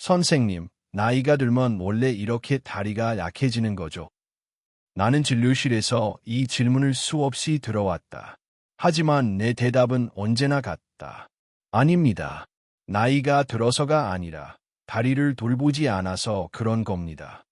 선생님, 나이가 들면 원래 이렇게 다리가 약해지는 거죠? 나는 진료실에서 이 질문을 수없이 들어왔다. 하지만 내 대답은 언제나 같다. 아닙니다. 나이가 들어서가 아니라 다리를 돌보지 않아서 그런 겁니다.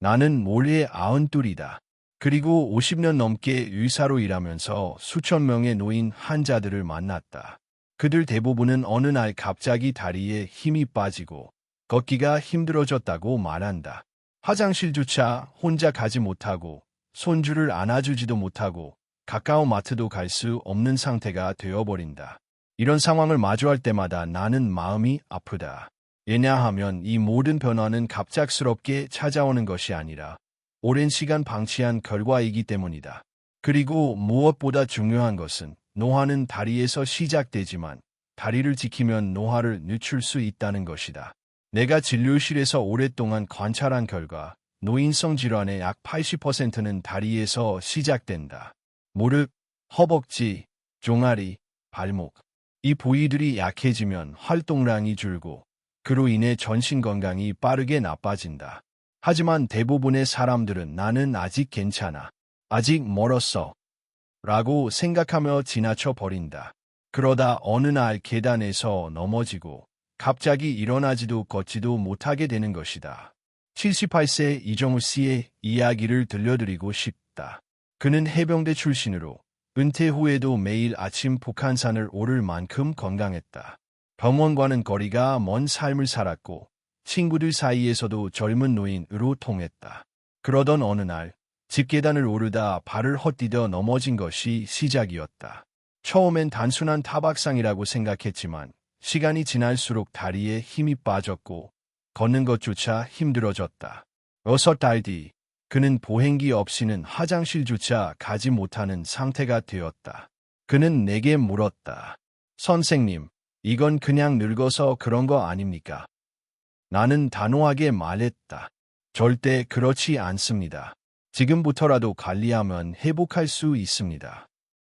나는 올해 92이다. 그리고 50년 넘게 의사로 일하면서 수천 명의 노인 환자들을 만났다. 그들 대부분은 어느 날 갑자기 다리에 힘이 빠지고 걷기가 힘들어졌다고 말한다. 화장실조차 혼자 가지 못하고 손주를 안아주지도 못하고 가까운 마트도 갈 수 없는 상태가 되어버린다. 이런 상황을 마주할 때마다 나는 마음이 아프다. 왜냐하면 이 모든 변화는 갑작스럽게 찾아오는 것이 아니라 오랜 시간 방치한 결과이기 때문이다. 그리고 무엇보다 중요한 것은 노화는 다리에서 시작되지만 다리를 지키면 노화를 늦출 수 있다는 것이다. 내가 진료실에서 오랫동안 관찰한 결과 노인성 질환의 약 80%는 다리에서 시작된다. 무릎, 허벅지, 종아리, 발목. 이 부위들이 약해지면 활동량이 줄고 그로 인해 전신 건강이 빠르게 나빠진다. 하지만 대부분의 사람들은 나는 아직 괜찮아. 아직 멀었어. 라고 생각하며 지나쳐 버린다. 그러다 어느 날 계단에서 넘어지고 갑자기 일어나지도 걷지도 못하게 되는 것이다. 78세 이정우 씨의 이야기를 들려드리고 싶다. 그는 해병대 출신으로 은퇴 후에도 매일 아침 북한산을 오를 만큼 건강했다. 병원과는 거리가 먼 삶을 살았고 친구들 사이에서도 젊은 노인으로 통했다. 그러던 어느 날 집계단을 오르다 발을 헛디뎌 넘어진 것이 시작이었다. 처음엔 단순한 타박상이라고 생각했지만 시간이 지날수록 다리에 힘이 빠졌고 걷는 것조차 힘들어졌다. 6달 뒤 그는 보행기 없이는 화장실조차 가지 못하는 상태가 되었다. 그는 내게 물었다. 선생님, 이건 그냥 늙어서 그런 거 아닙니까? 나는 단호하게 말했다. 절대 그렇지 않습니다. 지금부터라도 관리하면 회복할 수 있습니다.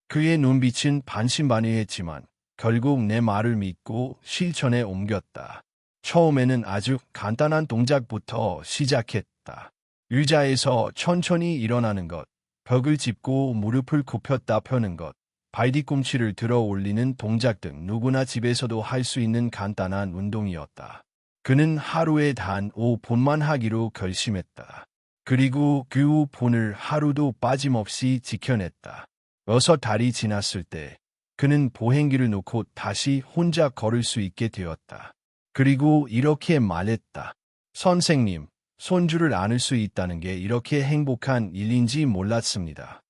그의 눈빛은 반신반의했지만 결국 내 말을 믿고 실천에 옮겼다. 처음에는 아주 간단한 동작부터 시작했다. 의자에서 천천히 일어나는 것, 벽을 짚고 무릎을 굽혔다 펴는 것, 발 뒤꿈치를 들어 올리는 동작 등 누구나 집에서도 할 수 있는 간단한 운동이었다. 그는 하루에 단 5분만 하기로 결심했다. 그리고 그 후 폰을 하루도 빠짐없이 지켜냈다. 6달이 지났을 때 그는 보행기를 놓고 다시 혼자 걸을 수 있게 되었다. 그리고 이렇게 말했다. 선생님, 손주를 안을 수 있다는 게 이렇게 행복한 일인지 몰랐습니다.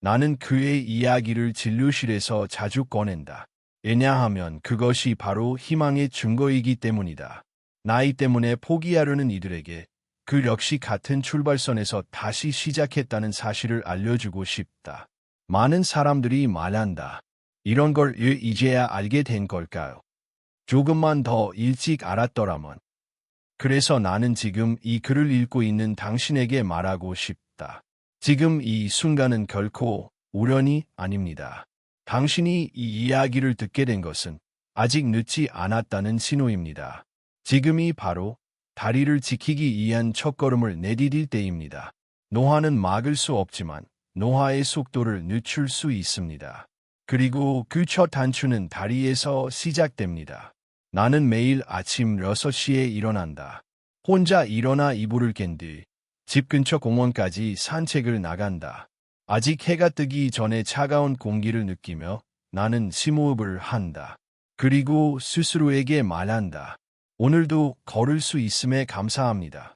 나는 그의 이야기를 진료실에서 자주 꺼낸다. 왜냐하면 그것이 바로 희망의 증거이기 때문이다. 나이 때문에 포기하려는 이들에게 그 역시 같은 출발선에서 다시 시작했다는 사실을 알려주고 싶다. 많은 사람들이 말한다. 이런 걸 왜 이제야 알게 된 걸까요? 조금만 더 일찍 알았더라면. 그래서 나는 지금 이 글을 읽고 있는 당신에게 말하고 싶다. 지금 이 순간은 결코 우연이 아닙니다. 당신이 이 이야기를 듣게 된 것은 아직 늦지 않았다는 신호입니다. 지금이 바로 다리를 지키기 위한 첫걸음을 내디딜 때입니다. 노화는 막을 수 없지만 노화의 속도를 늦출 수 있습니다. 그리고 그 첫 단추는 다리에서 시작됩니다. 나는 매일 아침 6시에 일어난다. 혼자 일어나 이불을 깬 뒤 집 근처 공원까지 산책을 나간다. 아직 해가 뜨기 전에 차가운 공기를 느끼며 나는 심호흡을 한다. 그리고 스스로에게 말한다. 오늘도 걸을 수 있음에 감사합니다.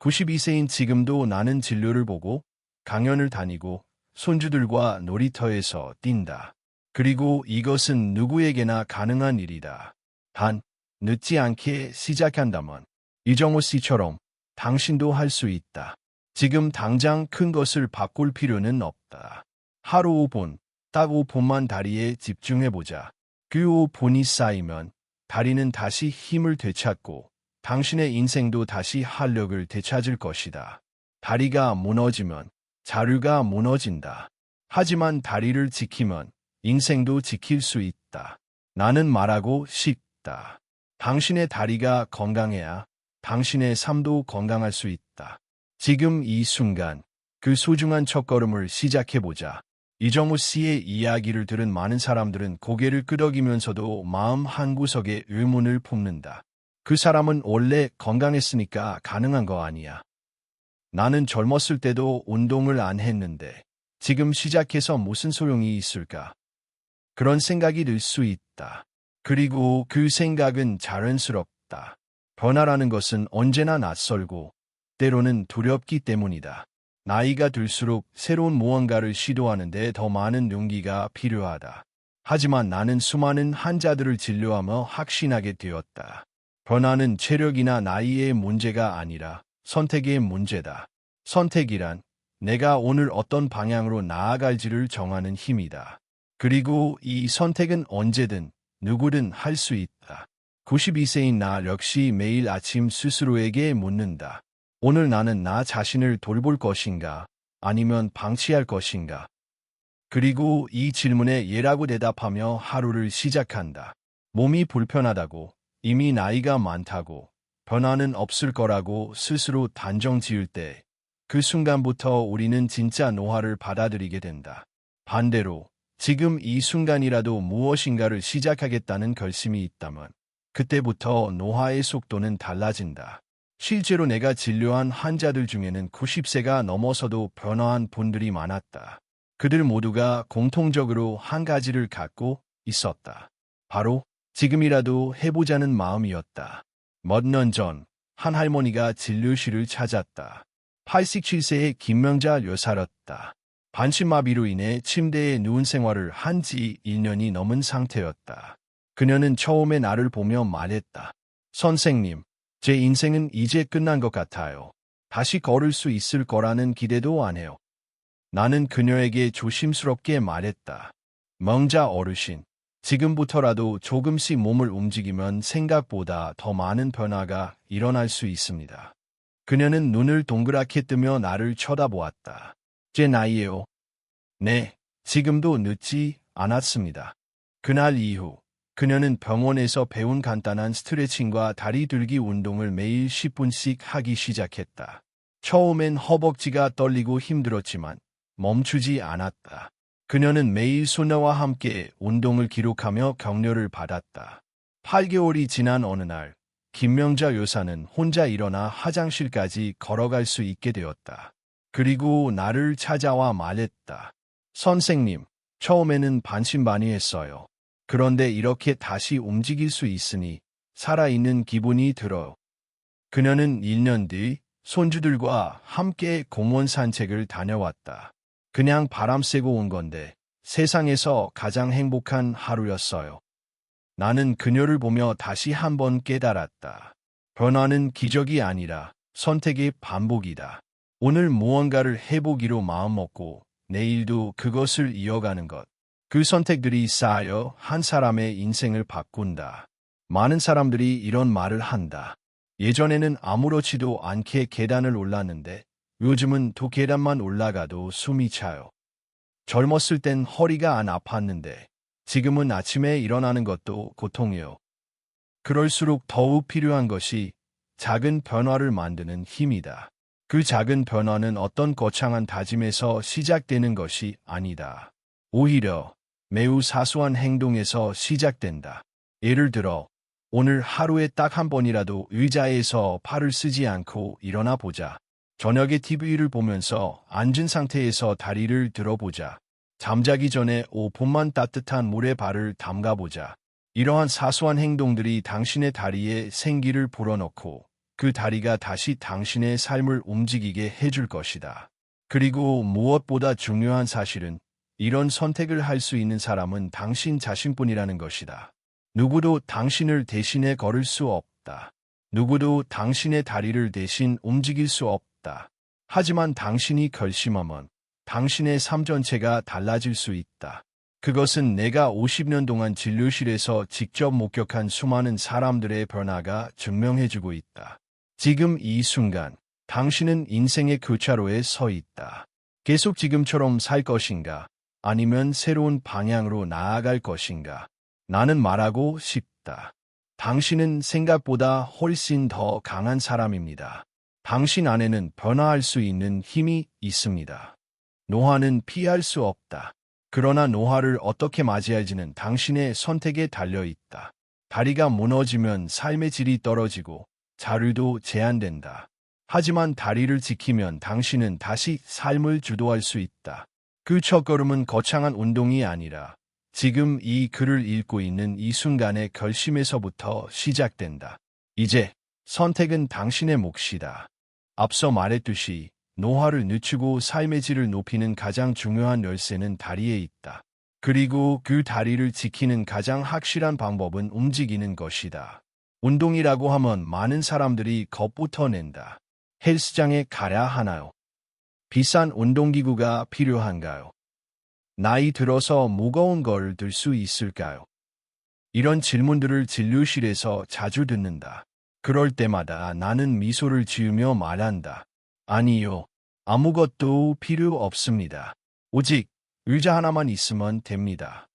92세인 지금도 나는 진료를 보고 강연을 다니고 손주들과 놀이터에서 뛴다. 그리고 이것은 누구에게나 가능한 일이다. 단, 늦지 않게 시작한다면 이정호 씨처럼 당신도 할 수 있다. 지금 당장 큰 것을 바꿀 필요는 없다. 하루 5분, 딱 5분만 다리에 집중해보자. 그 5분이 쌓이면 다리는 다시 힘을 되찾고 당신의 인생도 다시 활력을 되찾을 것이다. 다리가 무너지면 자루가 무너진다. 하지만 다리를 지키면 인생도 지킬 수 있다. 나는 말하고 싶다. 당신의 다리가 건강해야 당신의 삶도 건강할 수 있다. 지금 이 순간 그 소중한 첫걸음을 시작해보자. 이정우 씨의 이야기를 들은 많은 사람들은 고개를 끄덕이면서도 마음 한구석에 의문을 품는다. 그 사람은 원래 건강했으니까 가능한 거 아니야. 나는 젊었을 때도 운동을 안 했는데 지금 시작해서 무슨 소용이 있을까? 그런 생각이 들 수 있다. 그리고 그 생각은 자연스럽다. 변화라는 것은 언제나 낯설고 때로는 두렵기 때문이다. 나이가 들수록 새로운 무언가를 시도하는데 더 많은 용기가 필요하다. 하지만 나는 수많은 환자들을 진료하며 확신하게 되었다. 변화는 체력이나 나이의 문제가 아니라 선택의 문제다. 선택이란 내가 오늘 어떤 방향으로 나아갈지를 정하는 힘이다. 그리고 이 선택은 언제든 누구든 할 수 있다. 92세인 나 역시 매일 아침 스스로에게 묻는다. 오늘 나는 나 자신을 돌볼 것인가? 아니면 방치할 것인가? 그리고 이 질문에 예라고 대답하며 하루를 시작한다. 몸이 불편하다고, 이미 나이가 많다고, 변화는 없을 거라고 스스로 단정 지을 때, 그 순간부터 우리는 진짜 노화를 받아들이게 된다. 반대로, 지금 이 순간이라도 무엇인가를 시작하겠다는 결심이 있다면, 그때부터 노화의 속도는 달라진다. 실제로 내가 진료한 환자들 중에는 90세가 넘어서도 변화한 분들이 많았다. 그들 모두가 공통적으로 한 가지를 갖고 있었다. 바로 지금이라도 해보자는 마음이었다. 몇 년 전 한 할머니가 진료실을 찾았다. 87세의 김명자 여사였다. 반신마비로 인해 침대에 누운 생활을 한 지 1년이 넘은 상태였다. 그녀는 처음에 나를 보며 말했다. 선생님, 제 인생은 이제 끝난 것 같아요. 다시 걸을 수 있을 거라는 기대도 안 해요. 나는 그녀에게 조심스럽게 말했다. 명자 어르신, 지금부터라도 조금씩 몸을 움직이면 생각보다 더 많은 변화가 일어날 수 있습니다. 그녀는 눈을 동그랗게 뜨며 나를 쳐다보았다. 제 나이에요. 네, 지금도 늦지 않았습니다. 그날 이후 그녀는 병원에서 배운 간단한 스트레칭과 다리 들기 운동을 매일 10분씩 하기 시작했다. 처음엔 허벅지가 떨리고 힘들었지만 멈추지 않았다. 그녀는 매일 소녀와 함께 운동을 기록하며 격려를 받았다. 8개월이 지난 어느 날, 김명자 여사는 혼자 일어나 화장실까지 걸어갈 수 있게 되었다. 그리고 나를 찾아와 말했다. 선생님, 처음에는 반신반의했어요. 그런데 이렇게 다시 움직일 수 있으니 살아있는 기분이 들어요. 그녀는 1년 뒤 손주들과 함께 공원 산책을 다녀왔다. 그냥 바람 쐬고 온 건데 세상에서 가장 행복한 하루였어요. 나는 그녀를 보며 다시 한번 깨달았다. 변화는 기적이 아니라 선택의 반복이다. 오늘 무언가를 해보기로 마음먹고 내일도 그것을 이어가는 것. 그 선택들이 쌓여 한 사람의 인생을 바꾼다. 많은 사람들이 이런 말을 한다. 예전에는 아무렇지도 않게 계단을 올랐는데 요즘은 두 계단만 올라가도 숨이 차요. 젊었을 땐 허리가 안 아팠는데 지금은 아침에 일어나는 것도 고통이요. 그럴수록 더욱 필요한 것이 작은 변화를 만드는 힘이다. 그 작은 변화는 어떤 거창한 다짐에서 시작되는 것이 아니다. 오히려 매우 사소한 행동에서 시작된다. 예를 들어, 오늘 하루에 딱 한 번이라도 의자에서 팔을 쓰지 않고 일어나 보자. 저녁에 TV를 보면서 앉은 상태에서 다리를 들어보자. 잠자기 전에 5분만 따뜻한 물에 발을 담가보자. 이러한 사소한 행동들이 당신의 다리에 생기를 불어넣고 그 다리가 다시 당신의 삶을 움직이게 해줄 것이다. 그리고 무엇보다 중요한 사실은 이런 선택을 할 수 있는 사람은 당신 자신뿐이라는 것이다. 누구도 당신을 대신해 걸을 수 없다. 누구도 당신의 다리를 대신 움직일 수 없다. 하지만 당신이 결심하면 당신의 삶 전체가 달라질 수 있다. 그것은 내가 50년 동안 진료실에서 직접 목격한 수많은 사람들의 변화가 증명해주고 있다. 지금 이 순간, 당신은 인생의 교차로에 서 있다. 계속 지금처럼 살 것인가? 아니면 새로운 방향으로 나아갈 것인가? 나는 말하고 싶다. 당신은 생각보다 훨씬 더 강한 사람입니다. 당신 안에는 변화할 수 있는 힘이 있습니다. 노화는 피할 수 없다. 그러나 노화를 어떻게 맞이할지는 당신의 선택에 달려 있다. 다리가 무너지면 삶의 질이 떨어지고 자유도 제한된다. 하지만 다리를 지키면 당신은 다시 삶을 주도할 수 있다. 그 첫걸음은 거창한 운동이 아니라 지금 이 글을 읽고 있는 이 순간의 결심에서부터 시작된다. 이제 선택은 당신의 몫이다. 앞서 말했듯이 노화를 늦추고 삶의 질을 높이는 가장 중요한 열쇠는 다리에 있다. 그리고 그 다리를 지키는 가장 확실한 방법은 움직이는 것이다. 운동이라고 하면 많은 사람들이 겁부터 낸다. 헬스장에 가야 하나요? 비싼 운동기구가 필요한가요? 나이 들어서 무거운 걸 들 수 있을까요? 이런 질문들을 진료실에서 자주 듣는다. 그럴 때마다 나는 미소를 지으며 말한다. 아니요. 아무것도 필요 없습니다. 오직 의자 하나만 있으면 됩니다.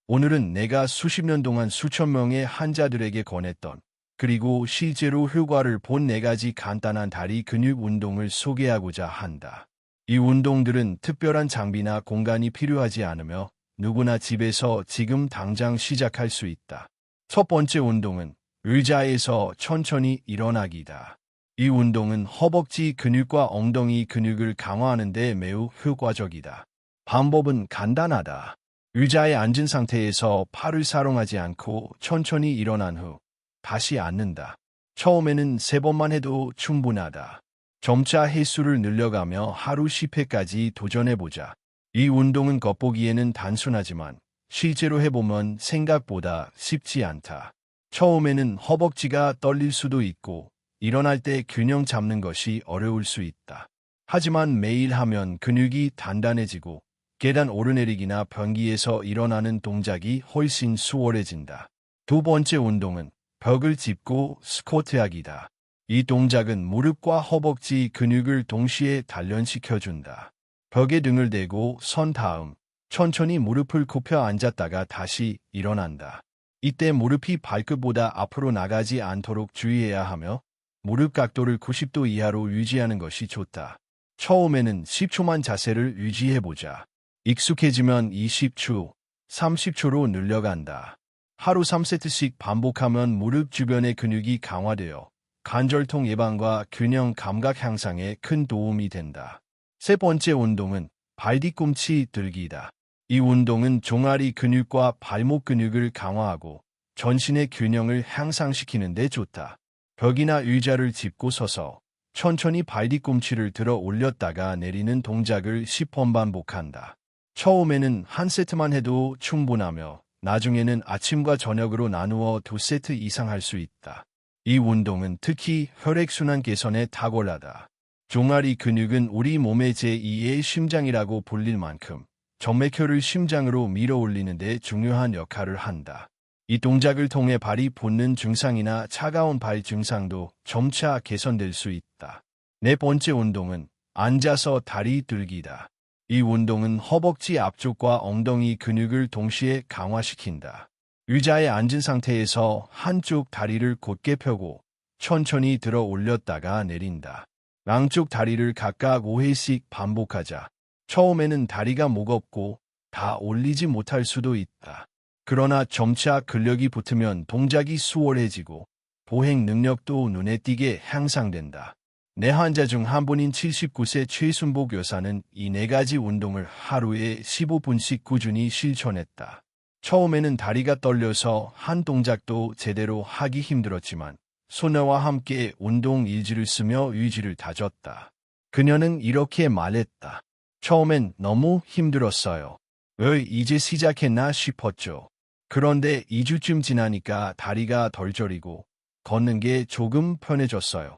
오늘은 내가 수십 년 동안 수천 명의 환자들에게 권했던 그리고 실제로 효과를 본 4가지 간단한 다리 근육 운동을 소개하고자 한다. 이 운동들은 특별한 장비나 공간이 필요하지 않으며 누구나 집에서 지금 당장 시작할 수 있다. 첫 번째 운동은 의자에서 천천히 일어나기다. 이 운동은 허벅지 근육과 엉덩이 근육을 강화하는 데 매우 효과적이다. 방법은 간단하다. 의자에 앉은 상태에서 팔을 사용하지 않고 천천히 일어난 후 다시 앉는다. 처음에는 3번만 해도 충분하다. 점차 횟수를 늘려가며 하루 10회까지 도전해보자. 이 운동은 겉보기에는 단순하지만 실제로 해보면 생각보다 쉽지 않다. 처음에는 허벅지가 떨릴 수도 있고 일어날 때 균형 잡는 것이 어려울 수 있다. 하지만 매일 하면 근육이 단단해지고 계단 오르내리기나 변기에서 일어나는 동작이 훨씬 수월해진다. 두 번째 운동은 벽을 짚고 스쿼트하기다. 이 동작은 무릎과 허벅지 근육을 동시에 단련시켜준다. 벽에 등을 대고 선 다음 천천히 무릎을 굽혀 앉았다가 다시 일어난다. 이때 무릎이 발끝보다 앞으로 나가지 않도록 주의해야 하며 무릎 각도를 90도 이하로 유지하는 것이 좋다. 처음에는 10초만 자세를 유지해보자. 익숙해지면 20초, 30초로 늘려간다. 하루 3세트씩 반복하면 무릎 주변의 근육이 강화되어 관절통 예방과 균형 감각 향상에 큰 도움이 된다. 세 번째 운동은 발 뒤꿈치 들기다. 이 운동은 종아리 근육과 발목 근육을 강화하고 전신의 균형을 향상시키는 데 좋다. 벽이나 의자를 짚고 서서 천천히 발 뒤꿈치를 들어 올렸다가 내리는 동작을 10번 반복한다. 처음에는 한 세트만 해도 충분하며 나중에는 아침과 저녁으로 나누어 2세트 이상 할 수 있다. 이 운동은 특히 혈액순환 개선에 탁월하다. 종아리 근육은 우리 몸의 제2의 심장이라고 불릴 만큼 정맥혈을 심장으로 밀어 올리는 데 중요한 역할을 한다. 이 동작을 통해 발이 붓는 증상이나 차가운 발 증상도 점차 개선될 수 있다. 네 번째 운동은 앉아서 다리 들기다. 이 운동은 허벅지 앞쪽과 엉덩이 근육을 동시에 강화시킨다. 의자에 앉은 상태에서 한쪽 다리를 곧게 펴고 천천히 들어 올렸다가 내린다. 양쪽 다리를 각각 5회씩 반복하자. 처음에는 다리가 무겁고 다 올리지 못할 수도 있다. 그러나 점차 근력이 붙으면 동작이 수월해지고 보행 능력도 눈에 띄게 향상된다. 내 환자 중 한 분인 79세 최순복 여사는 이 4가지 운동을 하루에 15분씩 꾸준히 실천했다. 처음에는 다리가 떨려서 한 동작도 제대로 하기 힘들었지만 소녀와 함께 운동 일지를 쓰며 의지를 다졌다. 그녀는 이렇게 말했다. 처음엔 너무 힘들었어요. 왜 이제 시작했나 싶었죠. 그런데 2주쯤 지나니까 다리가 덜 저리고 걷는 게 조금 편해졌어요.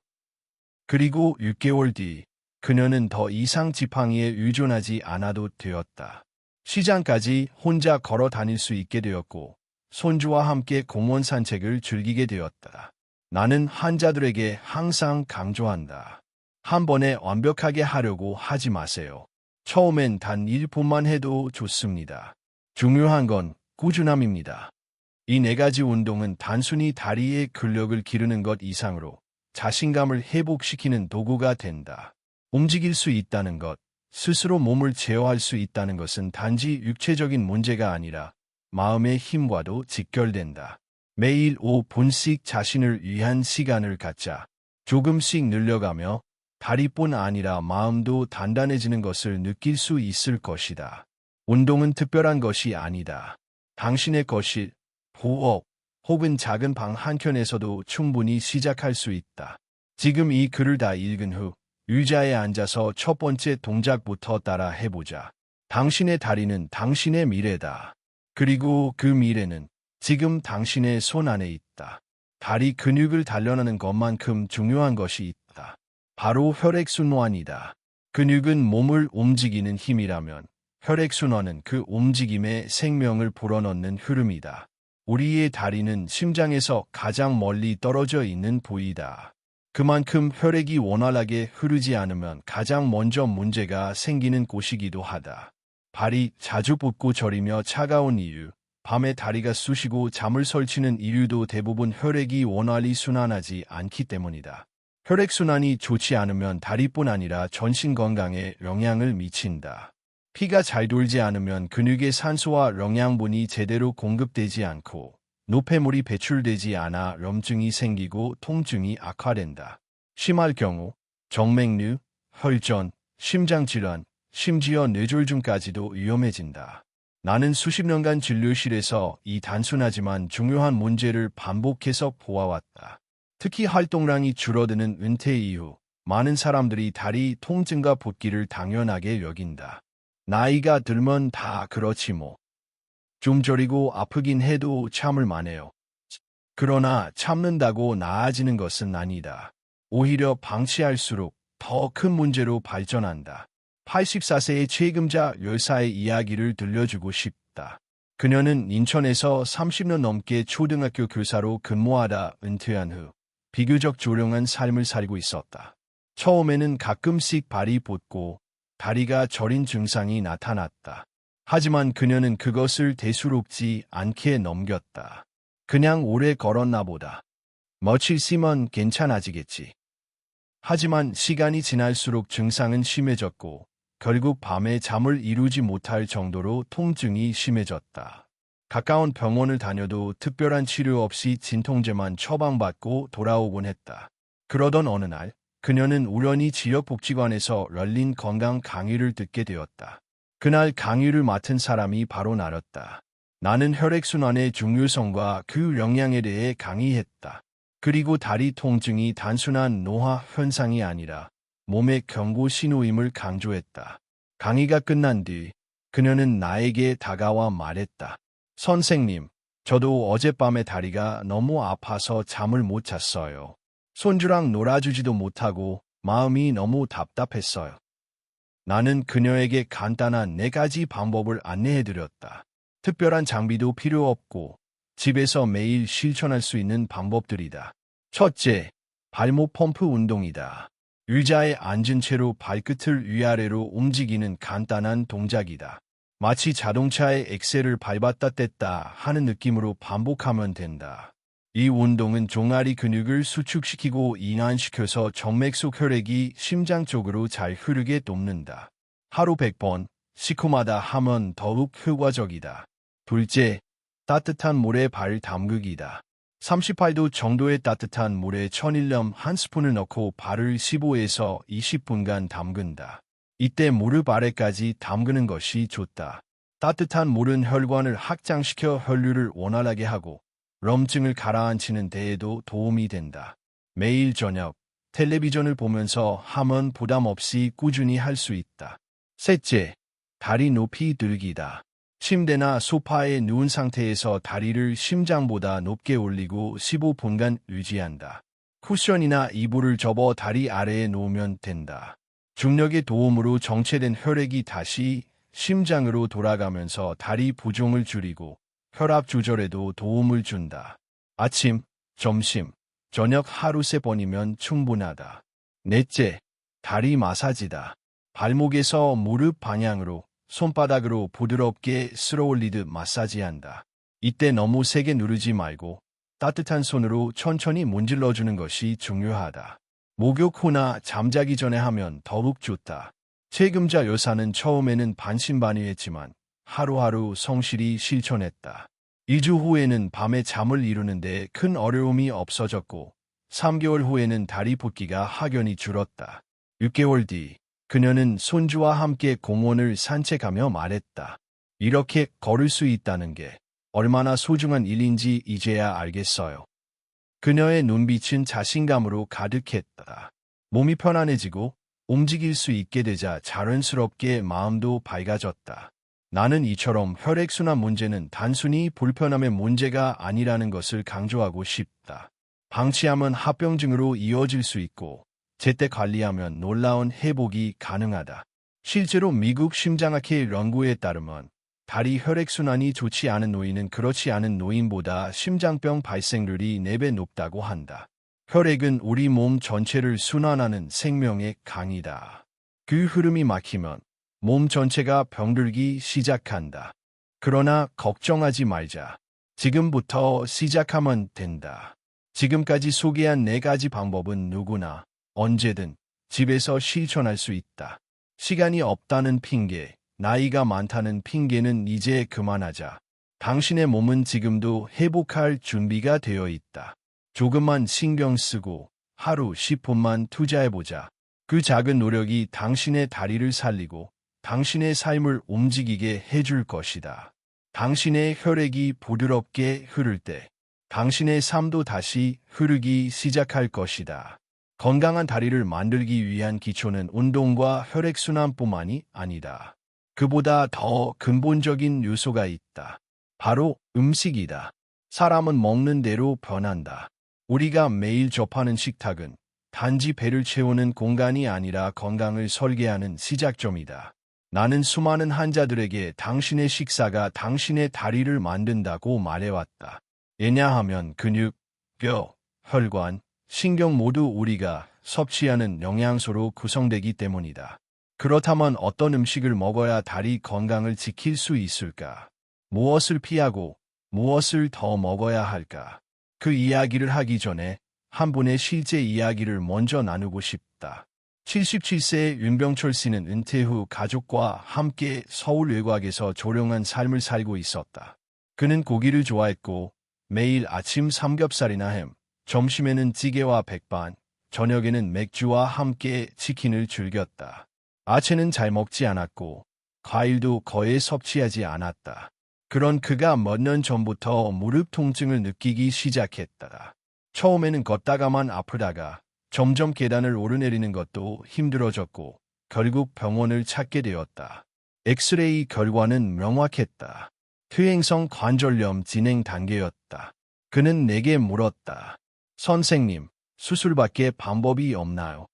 그리고 6개월 뒤 그녀는 더 이상 지팡이에 의존하지 않아도 되었다. 시장까지 혼자 걸어 다닐 수 있게 되었고 손주와 함께 공원 산책을 즐기게 되었다. 나는 환자들에게 항상 강조한다. 한 번에 완벽하게 하려고 하지 마세요. 처음엔 단 1분만 해도 좋습니다. 중요한 건 꾸준함입니다. 이 네 가지 운동은 단순히 다리의 근력을 기르는 것 이상으로 자신감을 회복시키는 도구가 된다. 움직일 수 있다는 것, 스스로 몸을 제어할 수 있다는 것은 단지 육체적인 문제가 아니라 마음의 힘과도 직결된다. 매일 5분씩 자신을 위한 시간을 갖자. 조금씩 늘려가며 다리뿐 아니라 마음도 단단해지는 것을 느낄 수 있을 것이다. 운동은 특별한 것이 아니다. 당신의 거실, 부엌, 혹은 작은 방 한켠에서도 충분히 시작할 수 있다. 지금 이 글을 다 읽은 후 의자에 앉아서 첫 번째 동작부터 따라 해보자. 당신의 다리는 당신의 미래다. 그리고 그 미래는 지금 당신의 손 안에 있다. 다리 근육을 단련하는 것만큼 중요한 것이 있다. 바로 혈액순환이다. 근육은 몸을 움직이는 힘이라면 혈액순환은 그 움직임에 생명을 불어넣는 흐름이다. 우리의 다리는 심장에서 가장 멀리 떨어져 있는 부위다. 그만큼 혈액이 원활하게 흐르지 않으면 가장 먼저 문제가 생기는 곳이기도 하다. 발이 자주 붓고 저리며 차가운 이유, 밤에 다리가 쑤시고 잠을 설치는 이유도 대부분 혈액이 원활히 순환하지 않기 때문이다. 혈액순환이 좋지 않으면 다리뿐 아니라 전신 건강에 영향을 미친다. 피가 잘 돌지 않으면 근육의 산소와 영양분이 제대로 공급되지 않고 노폐물이 배출되지 않아 염증이 생기고 통증이 악화된다. 심할 경우 정맥류, 혈전, 심장질환, 심지어 뇌졸중까지도 위험해진다. 나는 수십 년간 진료실에서 이 단순하지만 중요한 문제를 반복해서 보아왔다. 특히 활동량이 줄어드는 은퇴 이후 많은 사람들이 다리 통증과 붓기를 당연하게 여긴다. 나이가 들면 다 그렇지 뭐. 좀 저리고 아프긴 해도 참을 만해요. 그러나 참는다고 나아지는 것은 아니다. 오히려 방치할수록 더 큰 문제로 발전한다. 84세의 책임자 여사의 이야기를 들려주고 싶다. 그녀는 인천에서 30년 넘게 초등학교 교사로 근무하다 은퇴한 후 비교적 조용한 삶을 살고 있었다. 처음에는 가끔씩 발이 붓고 다리가 저린 증상이 나타났다. 하지만 그녀는 그것을 대수롭지 않게 넘겼다. 그냥 오래 걸었나 보다. 며칠 쉬면 괜찮아지겠지. 하지만 시간이 지날수록 증상은 심해졌고 결국 밤에 잠을 이루지 못할 정도로 통증이 심해졌다. 가까운 병원을 다녀도 특별한 치료 없이 진통제만 처방받고 돌아오곤 했다. 그러던 어느 날 그녀는 우연히 지역복지관에서 열린 건강 강의를 듣게 되었다. 그날 강의를 맡은 사람이 바로 나였다. 나는 혈액순환의 중요성과 그 영향에 대해 강의했다. 그리고 다리 통증이 단순한 노화 현상이 아니라 몸의 경고 신호임을 강조했다. 강의가 끝난 뒤 그녀는 나에게 다가와 말했다. 선생님, 저도 어젯밤에 다리가 너무 아파서 잠을 못 잤어요. 손주랑 놀아주지도 못하고 마음이 너무 답답했어요. 나는 그녀에게 간단한 4가지 방법을 안내해드렸다. 특별한 장비도 필요 없고 집에서 매일 실천할 수 있는 방법들이다. 첫째, 발목 펌프 운동이다. 의자에 앉은 채로 발끝을 위아래로 움직이는 간단한 동작이다. 마치 자동차의 엑셀을 밟았다 뗐다 하는 느낌으로 반복하면 된다. 이 운동은 종아리 근육을 수축시키고 이완시켜서 정맥 속 혈액이 심장 쪽으로 잘 흐르게 돕는다. 하루 100번, 식후마다 하면 더욱 효과적이다. 둘째, 따뜻한 물에 발 담그기다. 38도 정도의 따뜻한 물에 천일염 1스푼을 넣고 발을 15에서 20분간 담근다. 이때 무릎 아래까지 담그는 것이 좋다. 따뜻한 물은 혈관을 확장시켜 혈류를 원활하게 하고 염증을 가라앉히는 데에도 도움이 된다. 매일 저녁 텔레비전을 보면서 하면 부담 없이 꾸준히 할 수 있다. 셋째, 다리 높이 들기다. 침대나 소파에 누운 상태에서 다리를 심장보다 높게 올리고 15분간 유지한다. 쿠션이나 이불을 접어 다리 아래에 놓으면 된다. 중력의 도움으로 정체된 혈액이 다시 심장으로 돌아가면서 다리 부종을 줄이고 혈압 조절에도 도움을 준다. 아침, 점심, 저녁 하루 3번이면 충분하다. 넷째, 다리 마사지다. 발목에서 무릎 방향으로 손바닥으로 부드럽게 쓸어올리듯 마사지한다. 이때 너무 세게 누르지 말고 따뜻한 손으로 천천히 문질러주는 것이 중요하다. 목욕 후나 잠자기 전에 하면 더욱 좋다. 책임자 여사는 처음에는 반신반의했지만 하루하루 성실히 실천했다. 2주 후에는 밤에 잠을 이루는데 큰 어려움이 없어졌고 3개월 후에는 다리 붓기가 확연히 줄었다. 6개월 뒤 그녀는 손주와 함께 공원을 산책하며 말했다. 이렇게 걸을 수 있다는 게 얼마나 소중한 일인지 이제야 알겠어요. 그녀의 눈빛은 자신감으로 가득했다. 몸이 편안해지고 움직일 수 있게 되자 자연스럽게 마음도 밝아졌다. 나는 이처럼 혈액순환 문제는 단순히 불편함의 문제가 아니라는 것을 강조하고 싶다. 방치하면 합병증으로 이어질 수 있고 제때 관리하면 놀라운 회복이 가능하다. 실제로 미국 심장학회 연구에 따르면 다리 혈액순환이 좋지 않은 노인은 그렇지 않은 노인보다 심장병 발생률이 4배 높다고 한다. 혈액은 우리 몸 전체를 순환하는 생명의 강이다. 그 흐름이 막히면 몸 전체가 병들기 시작한다. 그러나 걱정하지 말자. 지금부터 시작하면 된다. 지금까지 소개한 4가지 방법은 누구나 언제든 집에서 실천할 수 있다. 시간이 없다는 핑계, 나이가 많다는 핑계는 이제 그만하자. 당신의 몸은 지금도 회복할 준비가 되어 있다. 조금만 신경 쓰고 하루 10분만 투자해보자. 그 작은 노력이 당신의 다리를 살리고 당신의 삶을 움직이게 해줄 것이다. 당신의 혈액이 부드럽게 흐를 때 당신의 삶도 다시 흐르기 시작할 것이다. 건강한 다리를 만들기 위한 기초는 운동과 혈액순환뿐만이 아니다. 그보다 더 근본적인 요소가 있다. 바로 음식이다. 사람은 먹는 대로 변한다. 우리가 매일 접하는 식탁은 단지 배를 채우는 공간이 아니라 건강을 설계하는 시작점이다. 나는 수많은 환자들에게 당신의 식사가 당신의 다리를 만든다고 말해왔다. 왜냐하면 근육, 뼈, 혈관, 신경 모두 우리가 섭취하는 영양소로 구성되기 때문이다. 그렇다면 어떤 음식을 먹어야 다리 건강을 지킬 수 있을까? 무엇을 피하고 무엇을 더 먹어야 할까? 그 이야기를 하기 전에 한 분의 실제 이야기를 먼저 나누고 싶다. 77세의 윤병철 씨는 은퇴 후 가족과 함께 서울 외곽에서 조용한 삶을 살고 있었다. 그는 고기를 좋아했고 매일 아침 삼겹살이나 햄, 점심에는 찌개와 백반, 저녁에는 맥주와 함께 치킨을 즐겼다. 아침은 잘 먹지 않았고 과일도 거의 섭취하지 않았다. 그런 그가 몇 년 전부터 무릎 통증을 느끼기 시작했다. 처음에는 걷다가만 아프다가 점점 계단을 오르내리는 것도 힘들어졌고 결국 병원을 찾게 되었다. 엑스레이 결과는 명확했다. 퇴행성 관절염 진행 단계였다. 그는 내게 물었다. 선생님, 수술밖에 방법이 없나요?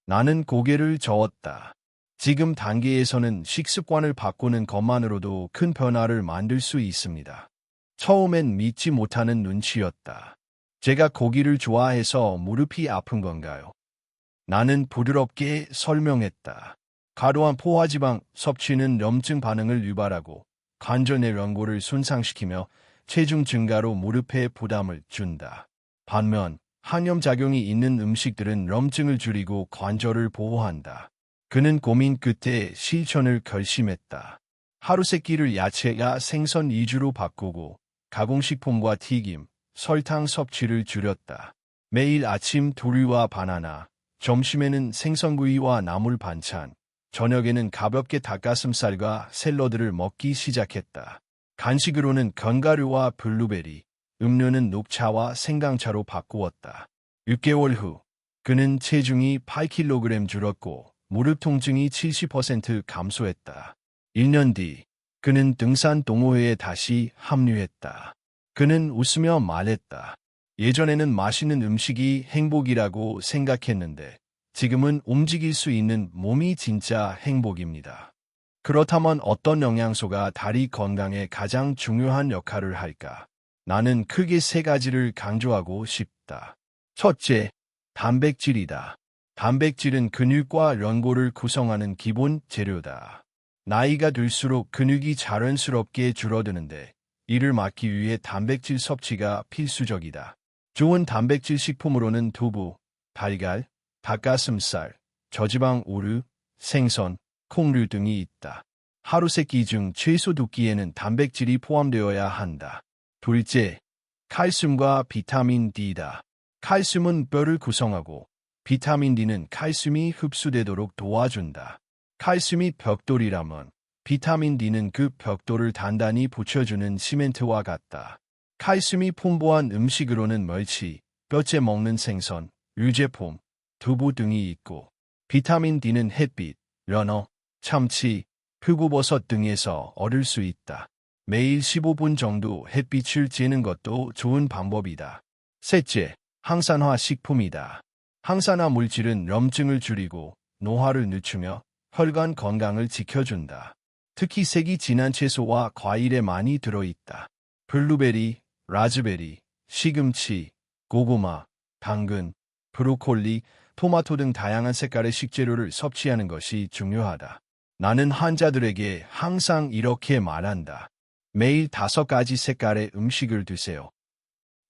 나는 고개를 저었다. 지금 단계에서는 식습관을 바꾸는 것만으로도 큰 변화를 만들 수 있습니다. 처음엔 믿지 못하는 눈치였다. 제가 고기를 좋아해서 무릎이 아픈 건가요? 나는 부드럽게 설명했다. 과도한 포화지방 섭취는 염증 반응을 유발하고 관절 내 연골을 손상시키며 체중 증가로 무릎에 부담을 준다. 반면 항염작용이 있는 음식들은 염증을 줄이고 관절을 보호한다. 그는 고민 끝에 실천을 결심했다. 하루 세 끼를 야채와 생선 위주로 바꾸고 가공식품과 튀김, 설탕 섭취를 줄였다. 매일 아침 두류와 바나나, 점심에는 생선구이와 나물 반찬, 저녁에는 가볍게 닭가슴살과 샐러드를 먹기 시작했다. 간식으로는 견과류와 블루베리, 음료는 녹차와 생강차로 바꾸었다. 6개월 후 그는 체중이 8kg 줄었고 무릎 통증이 70% 감소했다. 1년 뒤 그는 등산 동호회에 다시 합류했다. 그는 웃으며 말했다. 예전에는 맛있는 음식이 행복이라고 생각했는데 지금은 움직일 수 있는 몸이 진짜 행복입니다. 그렇다면 어떤 영양소가 다리 건강에 가장 중요한 역할을 할까? 나는 크게 3가지를 강조하고 싶다. 첫째, 단백질이다. 단백질은 근육과 연골을 구성하는 기본 재료다. 나이가 들수록 근육이 자연스럽게 줄어드는데 이를 막기 위해 단백질 섭취가 필수적이다. 좋은 단백질 식품으로는 두부, 달걀, 닭가슴살, 저지방 우유, 생선, 콩류 등이 있다. 하루 3끼 중 최소 2끼에는 단백질이 포함되어야 한다. 둘째, 칼슘과 비타민 D다. 칼슘은 뼈를 구성하고 비타민 D는 칼슘이 흡수되도록 도와준다. 칼슘이 벽돌이라면 비타민 D는 그 벽돌을 단단히 붙여주는 시멘트와 같다. 칼슘이 풍부한 음식으로는 멸치, 뼈째 먹는 생선, 유제품, 두부 등이 있고 비타민 D는 햇빛, 연어, 참치, 표고버섯 등에서 얻을 수 있다. 매일 15분 정도 햇빛을 쬐는 것도 좋은 방법이다. 셋째, 항산화 식품이다. 항산화 물질은 염증을 줄이고 노화를 늦추며 혈관 건강을 지켜준다. 특히 색이 진한 채소와 과일에 많이 들어있다. 블루베리, 라즈베리, 시금치, 고구마, 당근, 브로콜리, 토마토 등 다양한 색깔의 식재료를 섭취하는 것이 중요하다. 나는 환자들에게 항상 이렇게 말한다. 매일 5가지 색깔의 음식을 드세요.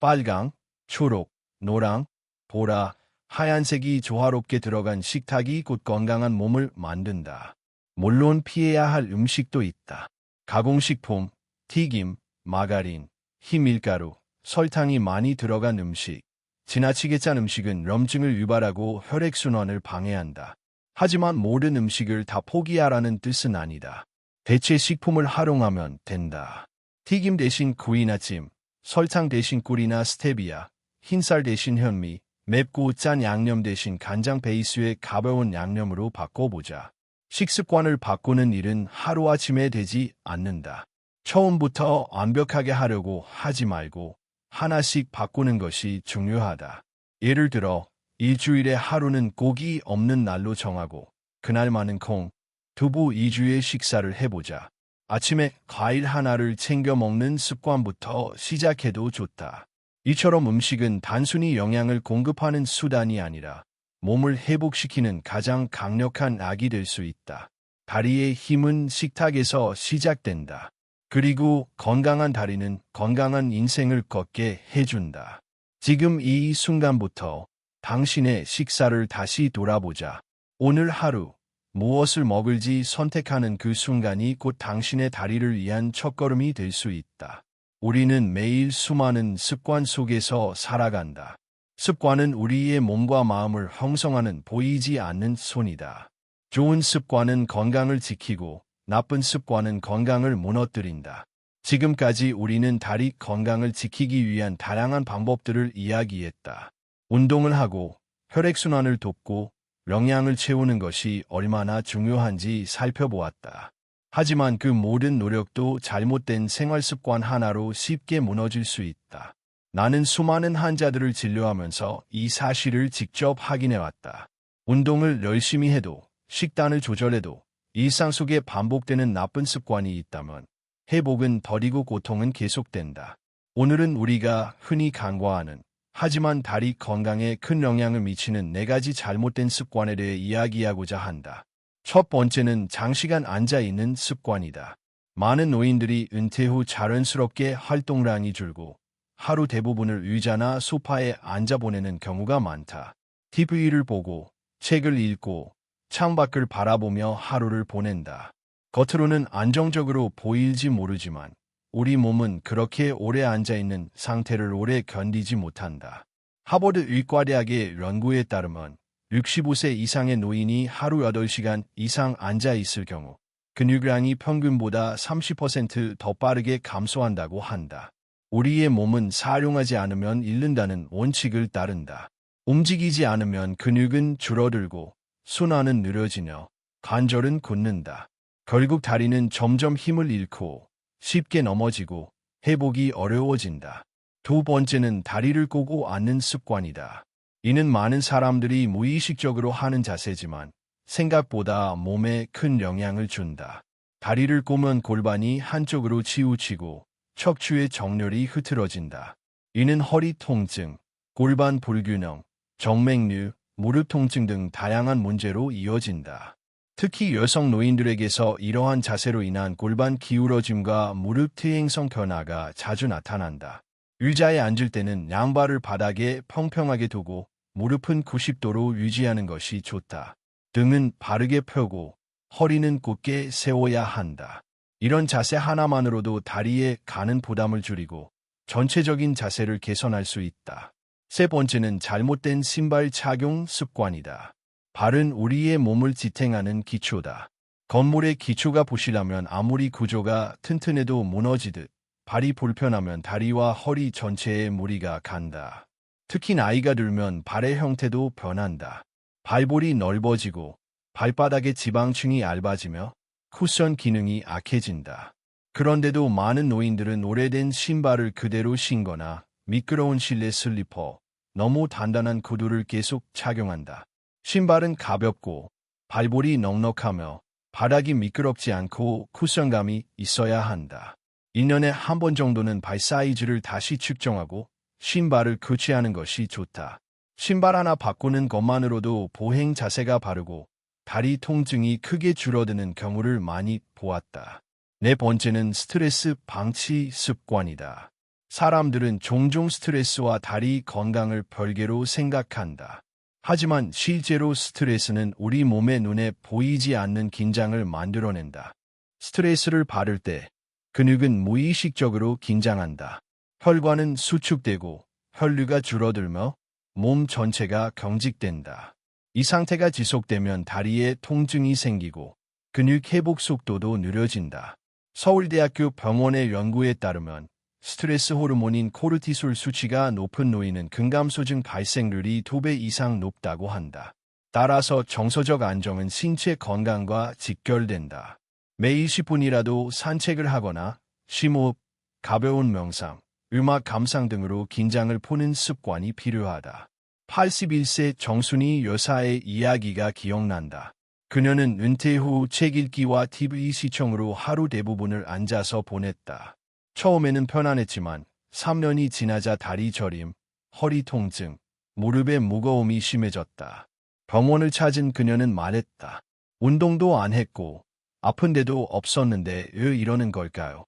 빨강, 초록, 노랑, 보라, 하얀색이 조화롭게 들어간 식탁이 곧 건강한 몸을 만든다. 물론 피해야 할 음식도 있다. 가공식품, 튀김, 마가린, 흰밀가루, 설탕이 많이 들어간 음식. 지나치게 짠 음식은 염증을 유발하고 혈액순환을 방해한다. 하지만 모든 음식을 다 포기하라는 뜻은 아니다. 대체 식품을 활용하면 된다. 튀김 대신 구이나 찜, 설탕 대신 꿀이나 스테비아, 흰쌀 대신 현미, 맵고 짠 양념 대신 간장 베이스의 가벼운 양념으로 바꿔보자. 식습관을 바꾸는 일은 하루아침에 되지 않는다. 처음부터 완벽하게 하려고 하지 말고 하나씩 바꾸는 것이 중요하다. 예를 들어 일주일에 하루는 고기 없는 날로 정하고 그날만은 콩, 두부 2주의 식사를 해보자. 아침에 과일 하나를 챙겨 먹는 습관부터 시작해도 좋다. 이처럼 음식은 단순히 영양을 공급하는 수단이 아니라 몸을 회복시키는 가장 강력한 약이 될 수 있다. 다리의 힘은 식탁에서 시작된다. 그리고 건강한 다리는 건강한 인생을 걷게 해준다. 지금 이 순간부터 당신의 식사를 다시 돌아보자. 오늘 하루 무엇을 먹을지 선택하는 그 순간이 곧 당신의 다리를 위한 첫걸음이 될 수 있다. 우리는 매일 수많은 습관 속에서 살아간다. 습관은 우리의 몸과 마음을 형성하는 보이지 않는 손이다. 좋은 습관은 건강을 지키고 나쁜 습관은 건강을 무너뜨린다. 지금까지 우리는 다리 건강을 지키기 위한 다양한 방법들을 이야기했다. 운동을 하고 혈액순환을 돕고 영양을 채우는 것이 얼마나 중요한지 살펴보았다. 하지만 그 모든 노력도 잘못된 생활습관 하나로 쉽게 무너질 수 있다. 나는 수많은 환자들을 진료하면서 이 사실을 직접 확인해왔다. 운동을 열심히 해도 식단을 조절해도 일상 속에 반복되는 나쁜 습관이 있다면 회복은 더디고 고통은 계속된다. 오늘은 우리가 흔히 간과하는 하지만 다리 건강에 큰 영향을 미치는 4가지 잘못된 습관에 대해 이야기하고자 한다. 첫 번째는 장시간 앉아있는 습관이다. 많은 노인들이 은퇴 후 자연스럽게 활동량이 줄고 하루 대부분을 의자나 소파에 앉아 보내는 경우가 많다. TV를 보고 책을 읽고 창밖을 바라보며 하루를 보낸다. 겉으로는 안정적으로 보일지 모르지만 우리 몸은 그렇게 오래 앉아있는 상태를 오래 견디지 못한다. 하버드 의과대학의 연구에 따르면 65세 이상의 노인이 하루 8시간 이상 앉아있을 경우 근육량이 평균보다 30% 더 빠르게 감소한다고 한다. 우리의 몸은 사용하지 않으면 잃는다는 원칙을 따른다. 움직이지 않으면 근육은 줄어들고 순환은 느려지며 관절은 굳는다. 결국 다리는 점점 힘을 잃고 쉽게 넘어지고 회복이 어려워진다. 두 번째는 다리를 꼬고 앉는 습관이다. 이는 많은 사람들이 무의식적으로 하는 자세지만 생각보다 몸에 큰 영향을 준다. 다리를 꼬면 골반이 한쪽으로 치우치고 척추의 정렬이 흐트러진다. 이는 허리 통증, 골반 불균형, 정맥류, 무릎 통증 등 다양한 문제로 이어진다. 특히 여성 노인들에게서 이러한 자세로 인한 골반 기울어짐과 무릎 퇴행성 변화가 자주 나타난다. 의자에 앉을 때는 양발을 바닥에 평평하게 두고 무릎은 90도로 유지하는 것이 좋다. 등은 바르게 펴고 허리는 곧게 세워야 한다. 이런 자세 하나만으로도 다리에 가는 부담을 줄이고 전체적인 자세를 개선할 수 있다. 세 번째는 잘못된 신발 착용 습관이다. 발은 우리의 몸을 지탱하는 기초다. 건물의 기초가 부실하면 아무리 구조가 튼튼해도 무너지듯 발이 불편하면 다리와 허리 전체에 무리가 간다. 특히 나이가 들면 발의 형태도 변한다. 발볼이 넓어지고 발바닥의 지방층이 얇아지며 쿠션 기능이 악해진다. 그런데도 많은 노인들은 오래된 신발을 그대로 신거나 미끄러운 실내 슬리퍼, 너무 단단한 구두를 계속 착용한다. 신발은 가볍고 발볼이 넉넉하며 바닥이 미끄럽지 않고 쿠션감이 있어야 한다. 1년에 한 번 정도는 발 사이즈를 다시 측정하고 신발을 교체하는 것이 좋다. 신발 하나 바꾸는 것만으로도 보행 자세가 바르고 다리 통증이 크게 줄어드는 경우를 많이 보았다. 네 번째는 스트레스 방치 습관이다. 사람들은 종종 스트레스와 다리 건강을 별개로 생각한다. 하지만 실제로 스트레스는 우리 몸의 눈에 보이지 않는 긴장을 만들어낸다. 스트레스를 받을 때 근육은 무의식적으로 긴장한다. 혈관은 수축되고 혈류가 줄어들며 몸 전체가 경직된다. 이 상태가 지속되면 다리에 통증이 생기고 근육 회복 속도도 느려진다. 서울대학교 병원의 연구에 따르면 스트레스 호르몬인 코르티솔 수치가 높은 노인은 근감소증 발생률이 2배 이상 높다고 한다. 따라서 정서적 안정은 신체 건강과 직결된다. 매일 10분이라도 산책을 하거나 심호흡, 가벼운 명상, 음악 감상 등으로 긴장을 푸는 습관이 필요하다. 81세 정순이 여사의 이야기가 기억난다. 그녀는 은퇴 후 책 읽기와 TV 시청으로 하루 대부분을 앉아서 보냈다. 처음에는 편안했지만 3년이 지나자 다리 저림, 허리 통증, 무릎의 무거움이 심해졌다. 병원을 찾은 그녀는 말했다. 운동도 안 했고 아픈 데도 없었는데 왜 이러는 걸까요?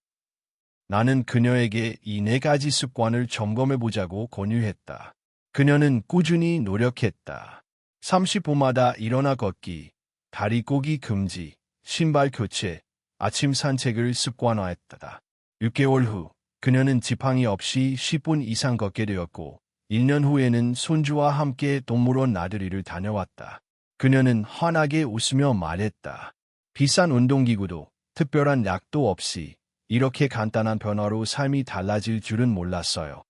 나는 그녀에게 이 4가지 습관을 점검해보자고 권유했다. 그녀는 꾸준히 노력했다. 30분마다 일어나 걷기, 다리 꼬기 금지, 신발 교체, 아침 산책을 습관화했다. 6개월 후 그녀는 지팡이 없이 10분 이상 걷게 되었고 1년 후에는 손주와 함께 동물원 나들이를 다녀왔다. 그녀는 환하게 웃으며 말했다. 비싼 운동기구도 특별한 약도 없이 이렇게 간단한 변화로 삶이 달라질 줄은 몰랐어요.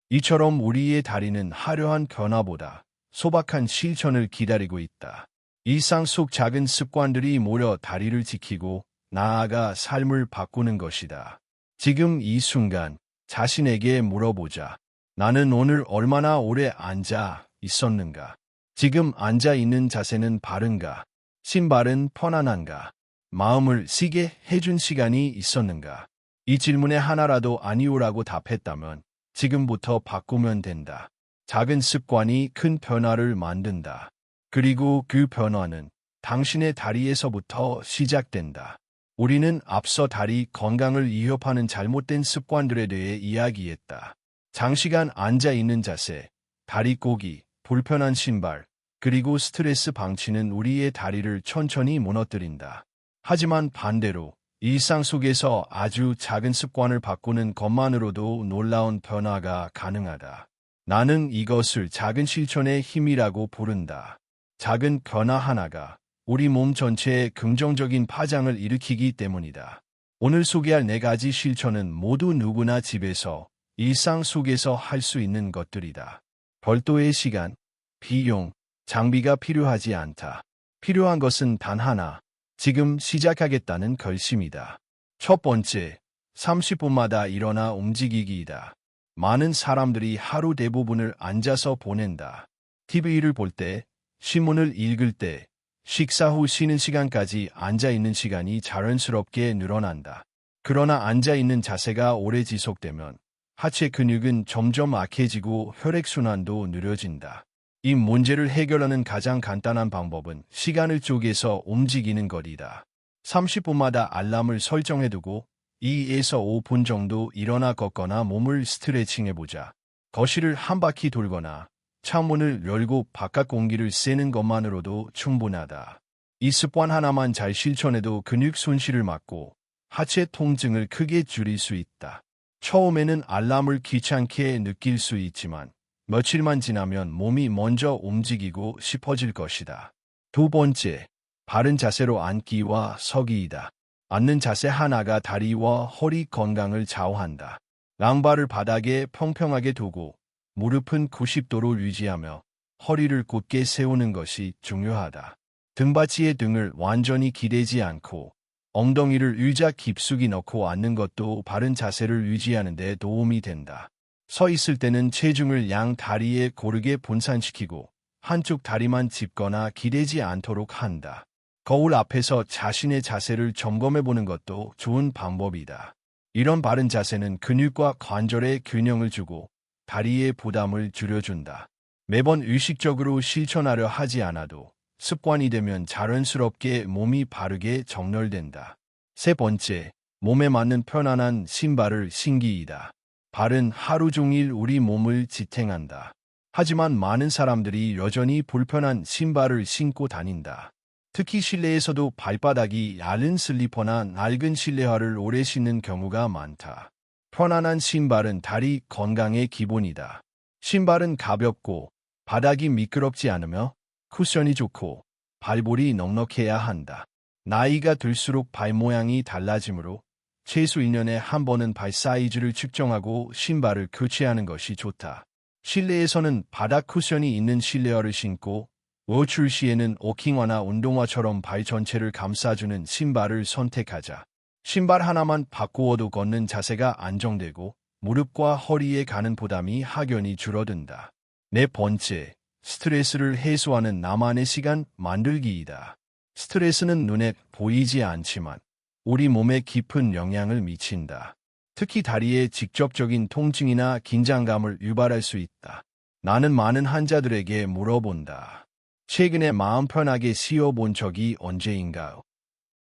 이처럼 우리의 다리는 화려한 변화보다 소박한 실천을 기다리고 있다. 일상 속 작은 습관들이 모여 다리를 지키고 나아가 삶을 바꾸는 것이다. 지금 이 순간 자신에게 물어보자. 나는 오늘 얼마나 오래 앉아 있었는가? 지금 앉아 있는 자세는 바른가? 신발은 편안한가? 마음을 쉬게 해준 시간이 있었는가? 이 질문에 하나라도 아니오라고 답했다면 지금부터 바꾸면 된다. 작은 습관이 큰 변화를 만든다. 그리고 그 변화는 당신의 다리에서부터 시작된다. 우리는 앞서 다리 건강을 위협하는 잘못된 습관들에 대해 이야기했다. 장시간 앉아 있는 자세, 다리 꼬기, 불편한 신발, 그리고 스트레스 방치는 우리의 다리를 천천히 무너뜨린다. 하지만 반대로 일상 속에서 아주 작은 습관을 바꾸는 것만으로도 놀라운 변화가 가능하다. 나는 이것을 작은 실천의 힘이라고 부른다. 작은 변화 하나가 우리 몸 전체에 긍정적인 파장을 일으키기 때문이다. 오늘 소개할 4가지 실천은 모두 누구나 집에서 일상 속에서 할 수 있는 것들이다. 별도의 시간, 비용, 장비가 필요하지 않다. 필요한 것은 단 하나, 지금 시작하겠다는 결심이다. 첫 번째, 30분마다 일어나 움직이기이다. 많은 사람들이 하루 대부분을 앉아서 보낸다. TV를 볼 때, 신문을 읽을 때, 식사 후 쉬는 시간까지 앉아있는 시간이 자연스럽게 늘어난다. 그러나 앉아있는 자세가 오래 지속되면 하체 근육은 점점 악해지고 혈액순환도 느려진다. 이 문제를 해결하는 가장 간단한 방법은 시간을 쪼개서 움직이는 것이다. 30분마다 알람을 설정해두고 2에서 5분 정도 일어나 걷거나 몸을 스트레칭해보자. 거실을 한 바퀴 돌거나 창문을 열고 바깥 공기를 쐬는 것만으로도 충분하다. 이 습관 하나만 잘 실천해도 근육 손실을 막고 하체 통증을 크게 줄일 수 있다. 처음에는 알람을 귀찮게 느낄 수 있지만 며칠만 지나면 몸이 먼저 움직이고 싶어질 것이다. 두 번째, 바른 자세로 앉기와 서기이다. 앉는 자세 하나가 다리와 허리 건강을 좌우한다. 양발을 바닥에 평평하게 두고 무릎은 90도로 유지하며 허리를 곧게 세우는 것이 중요하다. 등받이에 등을 완전히 기대지 않고 엉덩이를 의자 깊숙이 넣고 앉는 것도 바른 자세를 유지하는 데 도움이 된다. 서 있을 때는 체중을 양 다리에 고르게 분산시키고 한쪽 다리만 짚거나 기대지 않도록 한다. 거울 앞에서 자신의 자세를 점검해보는 것도 좋은 방법이다. 이런 바른 자세는 근육과 관절에 균형을 주고 다리의 부담을 줄여준다. 매번 의식적으로 실천하려 하지 않아도 습관이 되면 자연스럽게 몸이 바르게 정렬된다. 세 번째, 몸에 맞는 편안한 신발을 신기이다. 발은 하루 종일 우리 몸을 지탱한다. 하지만 많은 사람들이 여전히 불편한 신발을 신고 다닌다. 특히 실내에서도 발바닥이 얇은 슬리퍼나 낡은 실내화를 오래 신는 경우가 많다. 편안한 신발은 다리 건강의 기본이다. 신발은 가볍고 바닥이 미끄럽지 않으며 쿠션이 좋고 발볼이 넉넉해야 한다. 나이가 들수록 발 모양이 달라지므로 최소 1년에 한 번은 발 사이즈를 측정하고 신발을 교체하는 것이 좋다. 실내에서는 바닥 쿠션이 있는 실내화를 신고 외출 시에는 워킹화나 운동화처럼 발 전체를 감싸주는 신발을 선택하자. 신발 하나만 바꾸어도 걷는 자세가 안정되고 무릎과 허리에 가는 부담이 확연히 줄어든다. 네 번째, 스트레스를 해소하는 나만의 시간 만들기이다. 스트레스는 눈에 보이지 않지만 우리 몸에 깊은 영향을 미친다. 특히 다리에 직접적인 통증이나 긴장감을 유발할 수 있다. 나는 많은 환자들에게 물어본다. 최근에 마음 편하게 쉬어본 적이 언제인가요?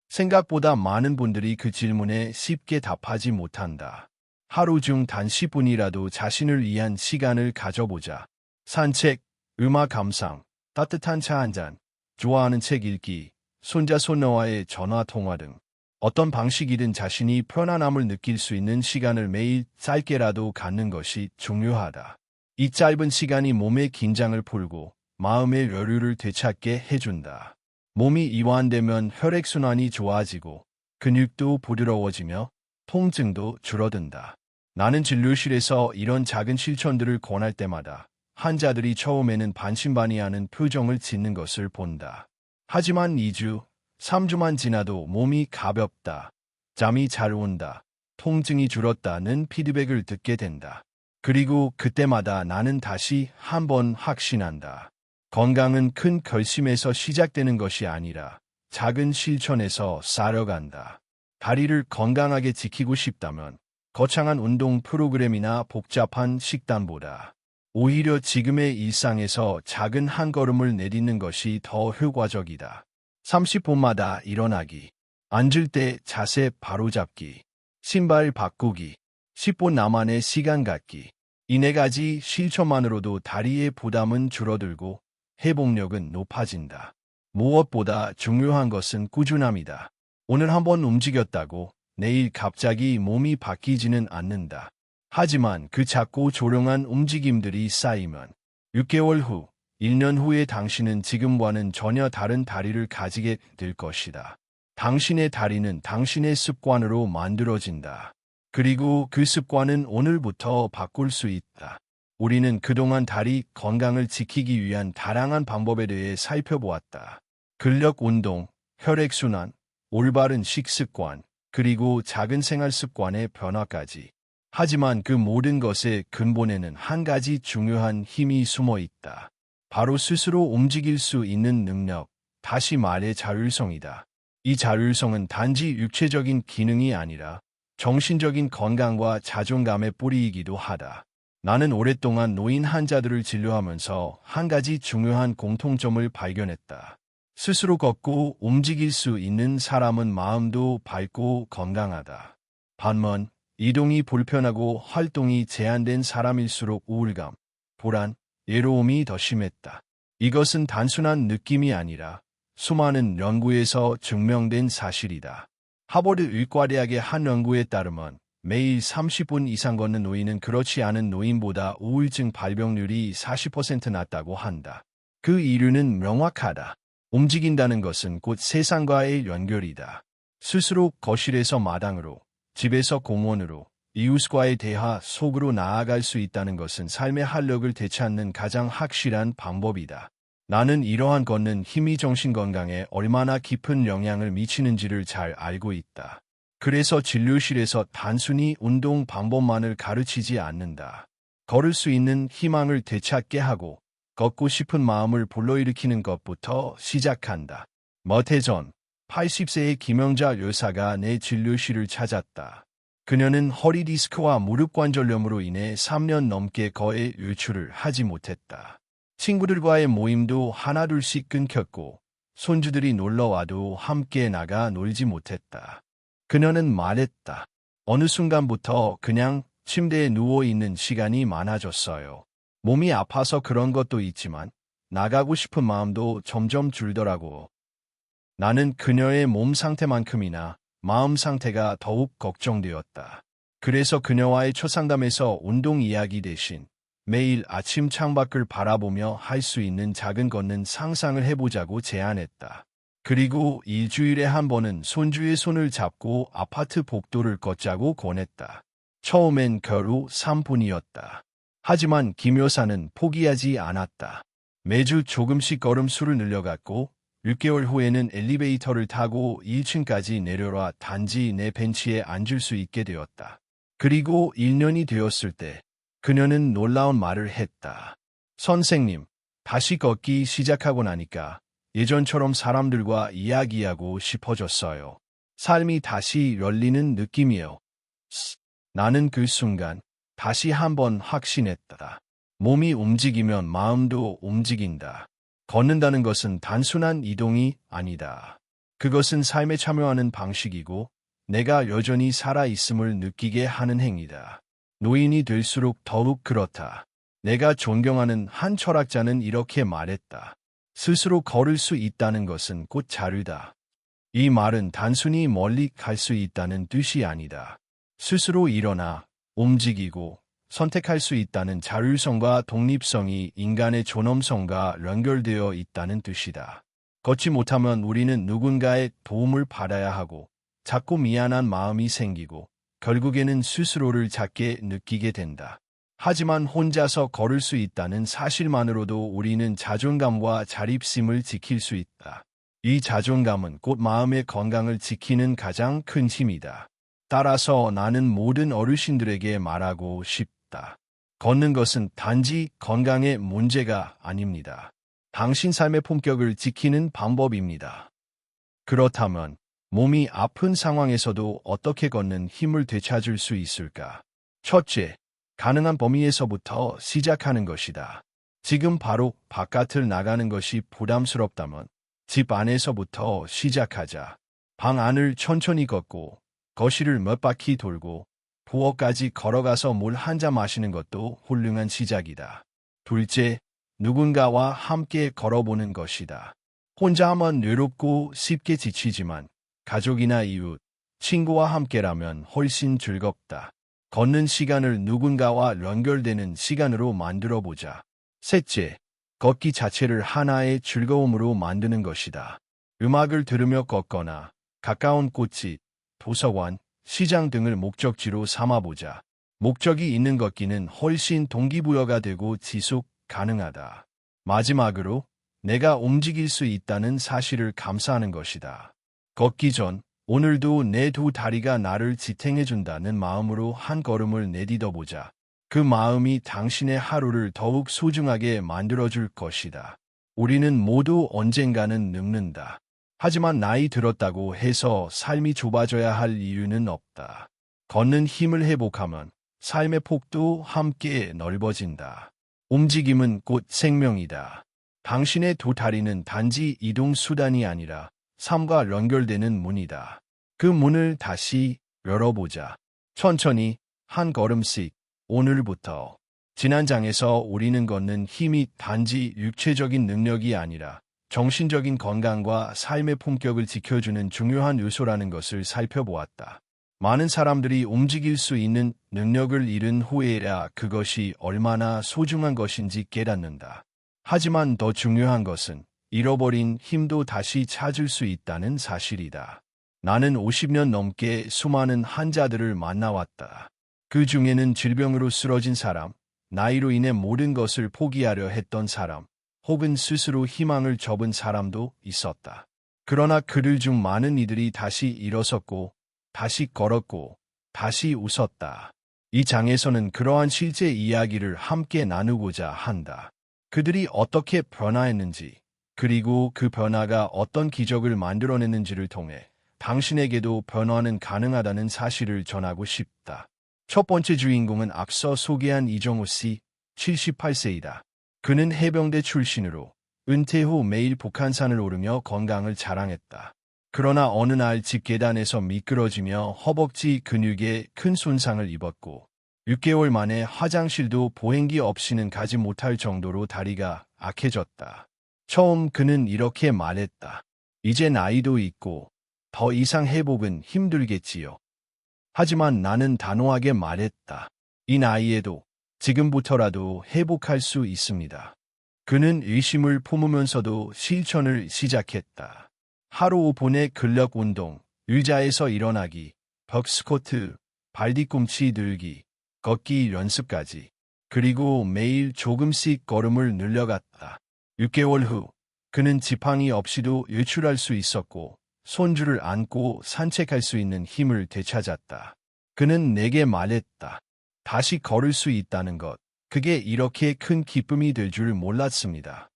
생각보다 많은 분들이 그 질문에 쉽게 답하지 못한다. 하루 중 단 10분이라도 자신을 위한 시간을 가져보자. 산책, 음악 감상, 따뜻한 차 한 잔, 좋아하는 책 읽기, 손자 손녀와의 전화 통화 등 어떤 방식이든 자신이 편안함을 느낄 수 있는 시간을 매일 짧게라도 갖는 것이 중요하다. 이 짧은 시간이 몸의 긴장을 풀고 마음의 여유를 되찾게 해준다. 몸이 이완되면 혈액순환이 좋아지고 근육도 부드러워지며 통증도 줄어든다. 나는 진료실에서 이런 작은 실천들을 권할 때마다 환자들이 처음에는 반신반의하는 표정을 짓는 것을 본다. 하지만 2주, 3주만 지나도 몸이 가볍다, 잠이 잘 온다, 통증이 줄었다는 피드백을 듣게 된다. 그리고 그때마다 나는 다시 한번 확신한다. 건강은 큰 결심에서 시작되는 것이 아니라 작은 실천에서 쌓여간다. 다리를 건강하게 지키고 싶다면 거창한 운동 프로그램이나 복잡한 식단보다 오히려 지금의 일상에서 작은 한 걸음을 내딛는 것이 더 효과적이다. 30분마다 일어나기, 앉을 때 자세 바로잡기, 신발 바꾸기, 10분 나만의 시간 갖기. 이 네 가지 실천만으로도 다리의 부담은 줄어들고 회복력은 높아진다. 무엇보다 중요한 것은 꾸준함이다. 오늘 한번 움직였다고 내일 갑자기 몸이 바뀌지는 않는다. 하지만 그 작고 조용한 움직임들이 쌓이면 6개월 후, 1년 후에 당신은 지금과는 전혀 다른 다리를 가지게 될 것이다. 당신의 다리는 당신의 습관으로 만들어진다. 그리고 그 습관은 오늘부터 바꿀 수 있다. 우리는 그동안 다리 건강을 지키기 위한 다양한 방법에 대해 살펴보았다. 근력 운동, 혈액순환, 올바른 식습관, 그리고 작은 생활 습관의 변화까지. 하지만 그 모든 것의 근본에는 한 가지 중요한 힘이 숨어 있다. 바로 스스로 움직일 수 있는 능력, 다시 말해 자율성이다. 이 자율성은 단지 육체적인 기능이 아니라 정신적인 건강과 자존감의 뿌리이기도 하다. 나는 오랫동안 노인 환자들을 진료하면서 한 가지 중요한 공통점을 발견했다. 스스로 걷고 움직일 수 있는 사람은 마음도 밝고 건강하다. 반면 이동이 불편하고 활동이 제한된 사람일수록 우울감, 불안, 외로움이 더 심했다. 이것은 단순한 느낌이 아니라 수많은 연구에서 증명된 사실이다. 하버드 의과대학의 한 연구에 따르면 매일 30분 이상 걷는 노인은 그렇지 않은 노인보다 우울증 발병률이 40% 낮다고 한다. 그 이유는 명확하다. 움직인다는 것은 곧 세상과의 연결이다. 스스로 거실에서 마당으로, 집에서 공원으로, 이웃과의 대화 속으로 나아갈 수 있다는 것은 삶의 활력을 되찾는 가장 확실한 방법이다. 나는 이러한 걷는 힘이 정신 건강에 얼마나 깊은 영향을 미치는지를 잘 알고 있다. 그래서 진료실에서 단순히 운동 방법만을 가르치지 않는다. 걸을 수 있는 희망을 되찾게 하고 걷고 싶은 마음을 불러일으키는 것부터 시작한다. 몇 해 전 80세의 김영자 여사가 내 진료실을 찾았다. 그녀는 허리 디스크와 무릎 관절염으로 인해 3년 넘게 거의 외출을 하지 못했다. 친구들과의 모임도 하나둘씩 끊겼고 손주들이 놀러와도 함께 나가 놀지 못했다. 그녀는 말했다. 어느 순간부터 그냥 침대에 누워있는 시간이 많아졌어요. 몸이 아파서 그런 것도 있지만 나가고 싶은 마음도 점점 줄더라고. 나는 그녀의 몸 상태만큼이나 마음 상태가 더욱 걱정되었다. 그래서 그녀와의 첫 상담에서 운동 이야기 대신 매일 아침 창밖을 바라보며 할 수 있는 작은 걷는 상상을 해보자고 제안했다. 그리고 일주일에 한 번은 손주의 손을 잡고 아파트 복도를 걷자고 권했다. 처음엔 겨우 3분이었다. 하지만 김 여사는 포기하지 않았다. 매주 조금씩 걸음수를 늘려갔고 6개월 후에는 엘리베이터를 타고 1층까지 내려와 단지 내 벤치에 앉을 수 있게 되었다. 그리고 1년이 되었을 때 그녀는 놀라운 말을 했다. 선생님, 다시 걷기 시작하고 나니까 예전처럼 사람들과 이야기하고 싶어졌어요. 삶이 다시 열리는 느낌이에요. 나는 그 순간 다시 한번 확신했다. 몸이 움직이면 마음도 움직인다. 걷는다는 것은 단순한 이동이 아니다. 그것은 삶에 참여하는 방식이고 내가 여전히 살아있음을 느끼게 하는 행위다. 노인이 될수록 더욱 그렇다. 내가 존경하는 한 철학자는 이렇게 말했다. 스스로 걸을 수 있다는 것은 곧 자유다. 이 말은 단순히 멀리 갈 수 있다는 뜻이 아니다. 스스로 일어나 움직이고 선택할 수 있다는 자율성과 독립성이 인간의 존엄성과 연결되어 있다는 뜻이다. 걷지 못하면 우리는 누군가의 도움을 받아야 하고 자꾸 미안한 마음이 생기고 결국에는 스스로를 작게 느끼게 된다. 하지만 혼자서 걸을 수 있다는 사실만으로도 우리는 자존감과 자립심을 지킬 수 있다. 이 자존감은 곧 마음의 건강을 지키는 가장 큰 힘이다. 따라서 나는 모든 어르신들에게 말하고 싶다. 걷는 것은 단지 건강의 문제가 아닙니다. 당신 삶의 품격을 지키는 방법입니다. 그렇다면 몸이 아픈 상황에서도 어떻게 걷는 힘을 되찾을 수 있을까? 첫째, 가능한 범위에서부터 시작하는 것이다. 지금 바로 바깥을 나가는 것이 부담스럽다면 집 안에서부터 시작하자. 방 안을 천천히 걷고 거실을 몇 바퀴 돌고 부엌까지 걸어가서 물 한 잔 마시는 것도 훌륭한 시작이다. 둘째, 누군가와 함께 걸어보는 것이다. 혼자 하면 외롭고 쉽게 지치지만 가족이나 이웃, 친구와 함께라면 훨씬 즐겁다. 걷는 시간을 누군가와 연결되는 시간으로 만들어보자. 셋째, 걷기 자체를 하나의 즐거움으로 만드는 것이다. 음악을 들으며 걷거나 가까운 꽃집, 도서관, 시장 등을 목적지로 삼아보자. 목적이 있는 걷기는 훨씬 동기부여가 되고 지속 가능하다. 마지막으로 내가 움직일 수 있다는 사실을 감사하는 것이다. 걷기 전 오늘도 내 두 다리가 나를 지탱해준다는 마음으로 한 걸음을 내딛어보자. 그 마음이 당신의 하루를 더욱 소중하게 만들어줄 것이다. 우리는 모두 언젠가는 늙는다. 하지만 나이 들었다고 해서 삶이 좁아져야 할 이유는 없다. 걷는 힘을 회복하면 삶의 폭도 함께 넓어진다. 움직임은 곧 생명이다. 당신의 두 다리는 단지 이동 수단이 아니라 삶과 연결되는 문이다. 그 문을 다시 열어보자. 천천히 한 걸음씩 오늘부터. 지난 장에서 우리는 걷는 힘이 단지 육체적인 능력이 아니라 정신적인 건강과 삶의 품격을 지켜주는 중요한 요소라는 것을 살펴보았다. 많은 사람들이 움직일 수 있는 능력을 잃은 후에야 그것이 얼마나 소중한 것인지 깨닫는다. 하지만 더 중요한 것은 잃어버린 힘도 다시 찾을 수 있다는 사실이다. 나는 50년 넘게 수많은 환자들을 만나왔다. 그 중에는 질병으로 쓰러진 사람, 나이로 인해 모든 것을 포기하려 했던 사람, 혹은 스스로 희망을 접은 사람도 있었다. 그러나 그들 중 많은 이들이 다시 일어섰고, 다시 걸었고, 다시 웃었다. 이 장에서는 그러한 실제 이야기를 함께 나누고자 한다. 그들이 어떻게 변화했는지, 그리고 그 변화가 어떤 기적을 만들어냈는지를 통해 당신에게도 변화는 가능하다는 사실을 전하고 싶다. 첫 번째 주인공은 앞서 소개한 이정호 씨, 78세이다. 그는 해병대 출신으로 은퇴 후 매일 북한산을 오르며 건강을 자랑했다. 그러나 어느 날 집 계단에서 미끄러지며 허벅지 근육에 큰 손상을 입었고 6개월 만에 화장실도 보행기 없이는 가지 못할 정도로 다리가 악해졌다. 처음 그는 이렇게 말했다. 이제 나이도 있고 더 이상 회복은 힘들겠지요. 하지만 나는 단호하게 말했다. 이 나이에도 지금부터라도 회복할 수 있습니다. 그는 의심을 품으면서도 실천을 시작했다. 하루 5분의 근력 운동, 의자에서 일어나기, 벽스쿼트, 발뒤꿈치 들기, 걷기 연습까지. 그리고 매일 조금씩 걸음을 늘려갔다. 6개월 후 그는 지팡이 없이도 외출할 수 있었고 손주를 안고 산책할 수 있는 힘을 되찾았다. 그는 내게 말했다. 다시 걸을 수 있다는 것. 그게 이렇게 큰 기쁨이 될 줄 몰랐습니다.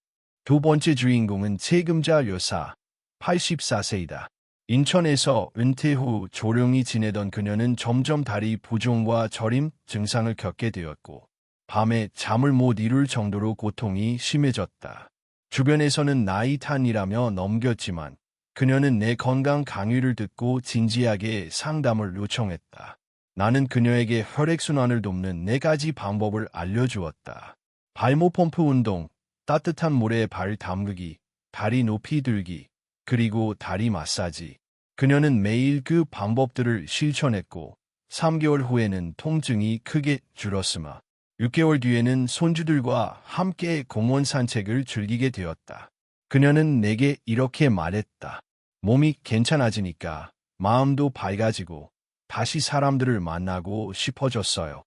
두 번째 주인공은 책임자 여사, 84세이다. 인천에서 은퇴 후 조용히 지내던 그녀는 점점 다리 부종과 저림 증상을 겪게 되었고 밤에 잠을 못 이룰 정도로 고통이 심해졌다. 주변에서는 나이 탓이라며 넘겼지만 그녀는 내 건강 강의를 듣고 진지하게 상담을 요청했다. 나는 그녀에게 혈액순환을 돕는 4가지 방법을 알려주었다. 발목 펌프 운동, 따뜻한 물에 발 담그기, 다리 높이 들기, 그리고 다리 마사지. 그녀는 매일 그 방법들을 실천했고 3개월 후에는 통증이 크게 줄었으며 6개월 뒤에는 손주들과 함께 공원 산책을 즐기게 되었다. 그녀는 내게 이렇게 말했다. 몸이 괜찮아지니까 마음도 밝아지고 다시 사람들을 만나고 싶어졌어요.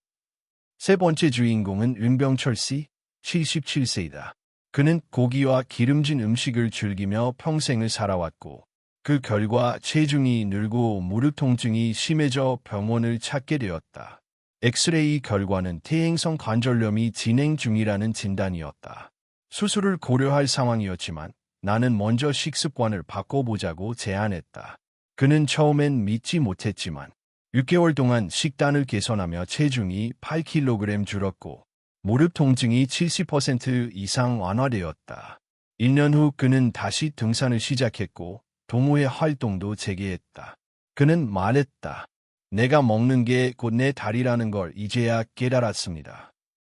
세 번째 주인공은 윤병철 씨, 77세이다. 그는 고기와 기름진 음식을 즐기며 평생을 살아왔고 그 결과 체중이 늘고 무릎 통증이 심해져 병원을 찾게 되었다. 엑스레이 결과는 퇴행성 관절염이 진행 중이라는 진단이었다. 수술을 고려할 상황이었지만 나는 먼저 식습관을 바꿔보자고 제안했다. 그는 처음엔 믿지 못했지만 6개월 동안 식단을 개선하며 체중이 8kg 줄었고 무릎 통증이 70% 이상 완화되었다. 1년 후 그는 다시 등산을 시작했고 동호회 활동도 재개했다. 그는 말했다. 내가 먹는 게 곧 내 다리라는 걸 이제야 깨달았습니다.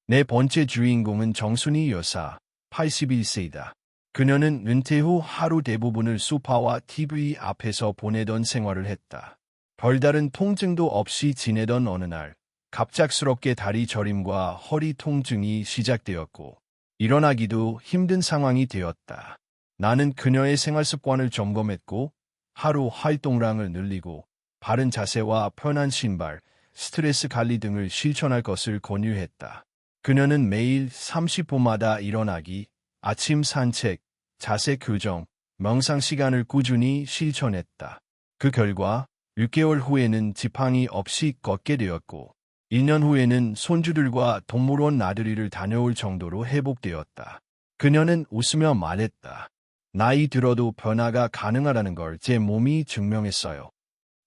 네 번째 주인공은 정순희 여사, 81세이다. 그녀는 은퇴 후 하루 대부분을 소파와 TV 앞에서 보내던 생활을 했다. 별다른 통증도 없이 지내던 어느 날 갑작스럽게 다리 저림과 허리 통증이 시작되었고 일어나기도 힘든 상황이 되었다. 나는 그녀의 생활 습관을 점검했고 하루 활동량을 늘리고 바른 자세와 편한 신발, 스트레스 관리 등을 실천할 것을 권유했다. 그녀는 매일 30분마다 일어나기, 아침 산책, 자세 교정, 명상 시간을 꾸준히 실천했다. 그 결과 6개월 후에는 지팡이 없이 걷게 되었고 1년 후에는 손주들과 동물원 나들이를 다녀올 정도로 회복되었다. 그녀는 웃으며 말했다. 나이 들어도 변화가 가능하다는 걸 제 몸이 증명했어요.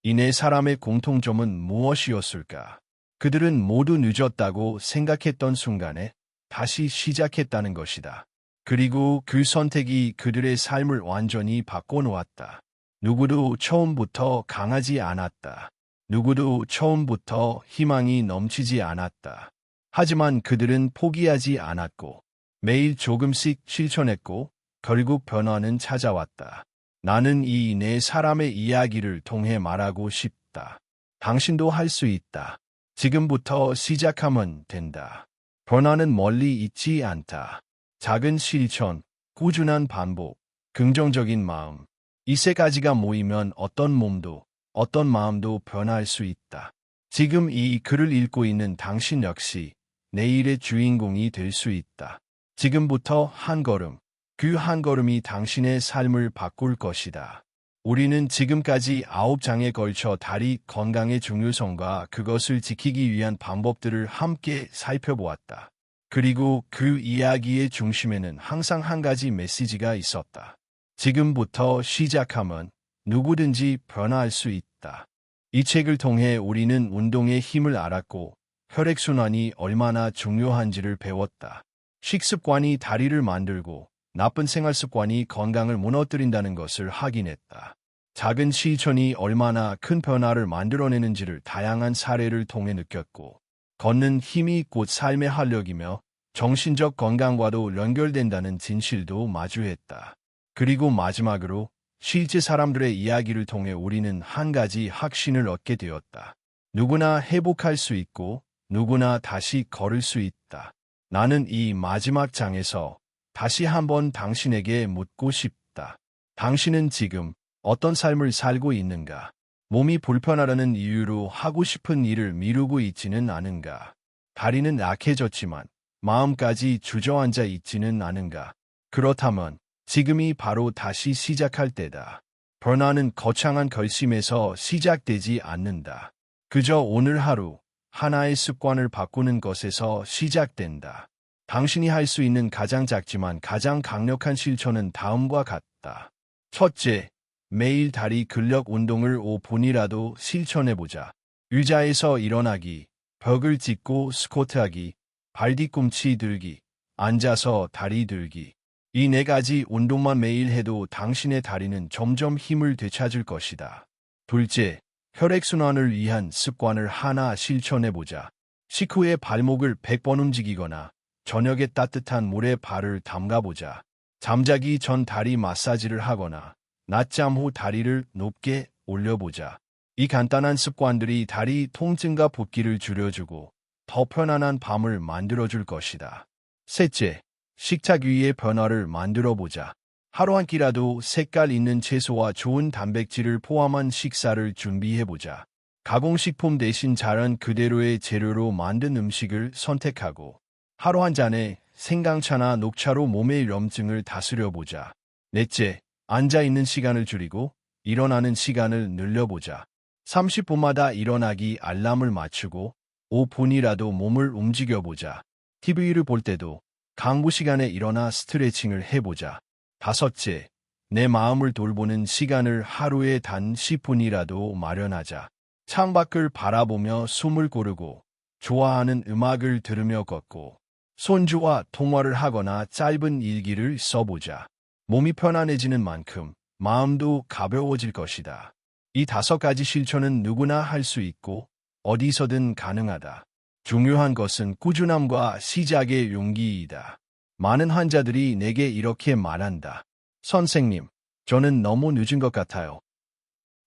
이 네 사람의 공통점은 무엇이었을까? 그들은 모두 늦었다고 생각했던 순간에 다시 시작했다는 것이다. 그리고 그 선택이 그들의 삶을 완전히 바꿔놓았다. 누구도 처음부터 강하지 않았다. 누구도 처음부터 희망이 넘치지 않았다. 하지만 그들은 포기하지 않았고 매일 조금씩 실천했고 결국 변화는 찾아왔다. 나는 이 네 사람의 이야기를 통해 말하고 싶다. 당신도 할 수 있다. 지금부터 시작하면 된다. 변화는 멀리 있지 않다. 작은 실천, 꾸준한 반복, 긍정적인 마음. 이 세 가지가 모이면 어떤 몸도, 어떤 마음도 변할 수 있다. 지금 이 글을 읽고 있는 당신 역시 내일의 주인공이 될 수 있다. 지금부터 한 걸음, 그 한 걸음이 당신의 삶을 바꿀 것이다. 우리는 지금까지 9장에 걸쳐 다리 건강의 중요성과 그것을 지키기 위한 방법들을 함께 살펴보았다. 그리고 그 이야기의 중심에는 항상 한 가지 메시지가 있었다. 지금부터 시작하면 누구든지 변화할 수 있다. 이 책을 통해 우리는 운동의 힘을 알았고 혈액순환이 얼마나 중요한지를 배웠다. 식습관이 다리를 만들고 나쁜 생활습관이 건강을 무너뜨린다는 것을 확인했다. 작은 실천이 얼마나 큰 변화를 만들어내는지를 다양한 사례를 통해 느꼈고 걷는 힘이 곧 삶의 활력이며 정신적 건강과도 연결된다는 진실도 마주했다. 그리고 마지막으로 실제 사람들의 이야기를 통해 우리는 한 가지 확신을 얻게 되었다. 누구나 회복할 수 있고 누구나 다시 걸을 수 있다. 나는 이 마지막 장에서 다시 한번 당신에게 묻고 싶다. 당신은 지금 어떤 삶을 살고 있는가? 몸이 불편하다는 이유로 하고 싶은 일을 미루고 있지는 않은가? 다리는 약해졌지만 마음까지 주저앉아 있지는 않은가? 그렇다면 지금이 바로 다시 시작할 때다. 변화는 거창한 결심에서 시작되지 않는다. 그저 오늘 하루 하나의 습관을 바꾸는 것에서 시작된다. 당신이 할 수 있는 가장 작지만 가장 강력한 실천은 다음과 같다. 첫째, 매일 다리 근력 운동을 5분이라도 실천해보자. 의자에서 일어나기, 벽을 짚고 스쿼트하기, 발 뒤꿈치 들기, 앉아서 다리 들기. 이 네 가지 운동만 매일 해도 당신의 다리는 점점 힘을 되찾을 것이다. 둘째, 혈액순환을 위한 습관을 하나 실천해보자. 식후에 발목을 100번 움직이거나 저녁에 따뜻한 물에 발을 담가보자. 잠자기 전 다리 마사지를 하거나 낮잠 후 다리를 높게 올려보자. 이 간단한 습관들이 다리 통증과 붓기를 줄여주고 더 편안한 밤을 만들어줄 것이다. 셋째, 식탁 위의 변화를 만들어보자. 하루 한 끼라도 색깔 있는 채소와 좋은 단백질을 포함한 식사를 준비해보자. 가공식품 대신 자연 그대로의 재료로 만든 음식을 선택하고 하루 한 잔의 생강차나 녹차로 몸의 염증을 다스려보자. 넷째, 앉아있는 시간을 줄이고 일어나는 시간을 늘려보자. 30분마다 일어나기 알람을 맞추고 5분이라도 몸을 움직여보자. TV를 볼 때도 강부 시간에 일어나 스트레칭을 해보자. 다섯째, 내 마음을 돌보는 시간을 하루에 단 10분이라도 마련하자. 창밖을 바라보며 숨을 고르고 좋아하는 음악을 들으며 걷고 손주와 통화를 하거나 짧은 일기를 써보자. 몸이 편안해지는 만큼 마음도 가벼워질 것이다. 이 5가지 실천은 누구나 할 수 있고 어디서든 가능하다. 중요한 것은 꾸준함과 시작의 용기이다. 많은 환자들이 내게 이렇게 말한다. 선생님, 저는 너무 늦은 것 같아요.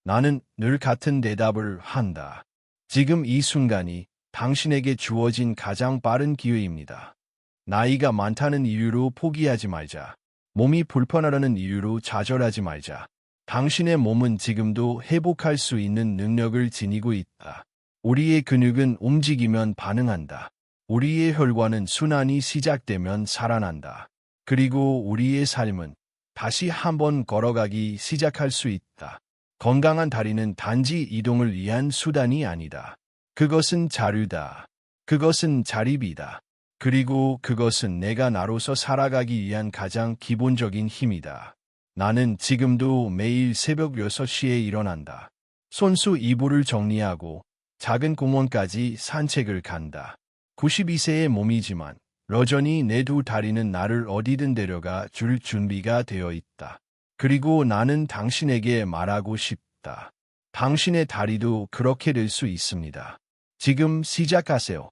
나는 늘 같은 대답을 한다. 지금 이 순간이 당신에게 주어진 가장 빠른 기회입니다. 나이가 많다는 이유로 포기하지 말자. 몸이 불편하다는 이유로 좌절하지 말자. 당신의 몸은 지금도 회복할 수 있는 능력을 지니고 있다. 우리의 근육은 움직이면 반응한다. 우리의 혈관은 순환이 시작되면 살아난다. 그리고 우리의 삶은 다시 한번 걸어가기 시작할 수 있다. 건강한 다리는 단지 이동을 위한 수단이 아니다. 그것은 자유다. 그것은 자립이다. 그리고 그것은 내가 나로서 살아가기 위한 가장 기본적인 힘이다. 나는 지금도 매일 새벽 6시에 일어난다. 손수 이불을 정리하고 작은 공원까지 산책을 간다. 92세의 몸이지만 여전히 내 두 다리는 나를 어디든 데려가 줄 준비가 되어 있다. 그리고 나는 당신에게 말하고 싶다. 당신의 다리도 그렇게 될 수 있습니다. 지금 시작하세요.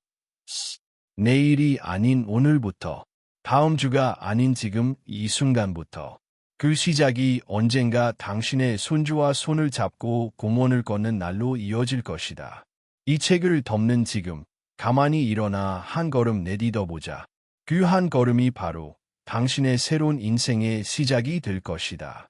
내일이 아닌 오늘부터, 다음 주가 아닌 지금 이 순간부터. 그 시작이 언젠가 당신의 손주와 손을 잡고 공원을 걷는 날로 이어질 것이다. 이 책을 덮는 지금, 가만히 일어나 한 걸음 내디뎌 보자. 그 한 걸음이 바로 당신의 새로운 인생의 시작이 될 것이다.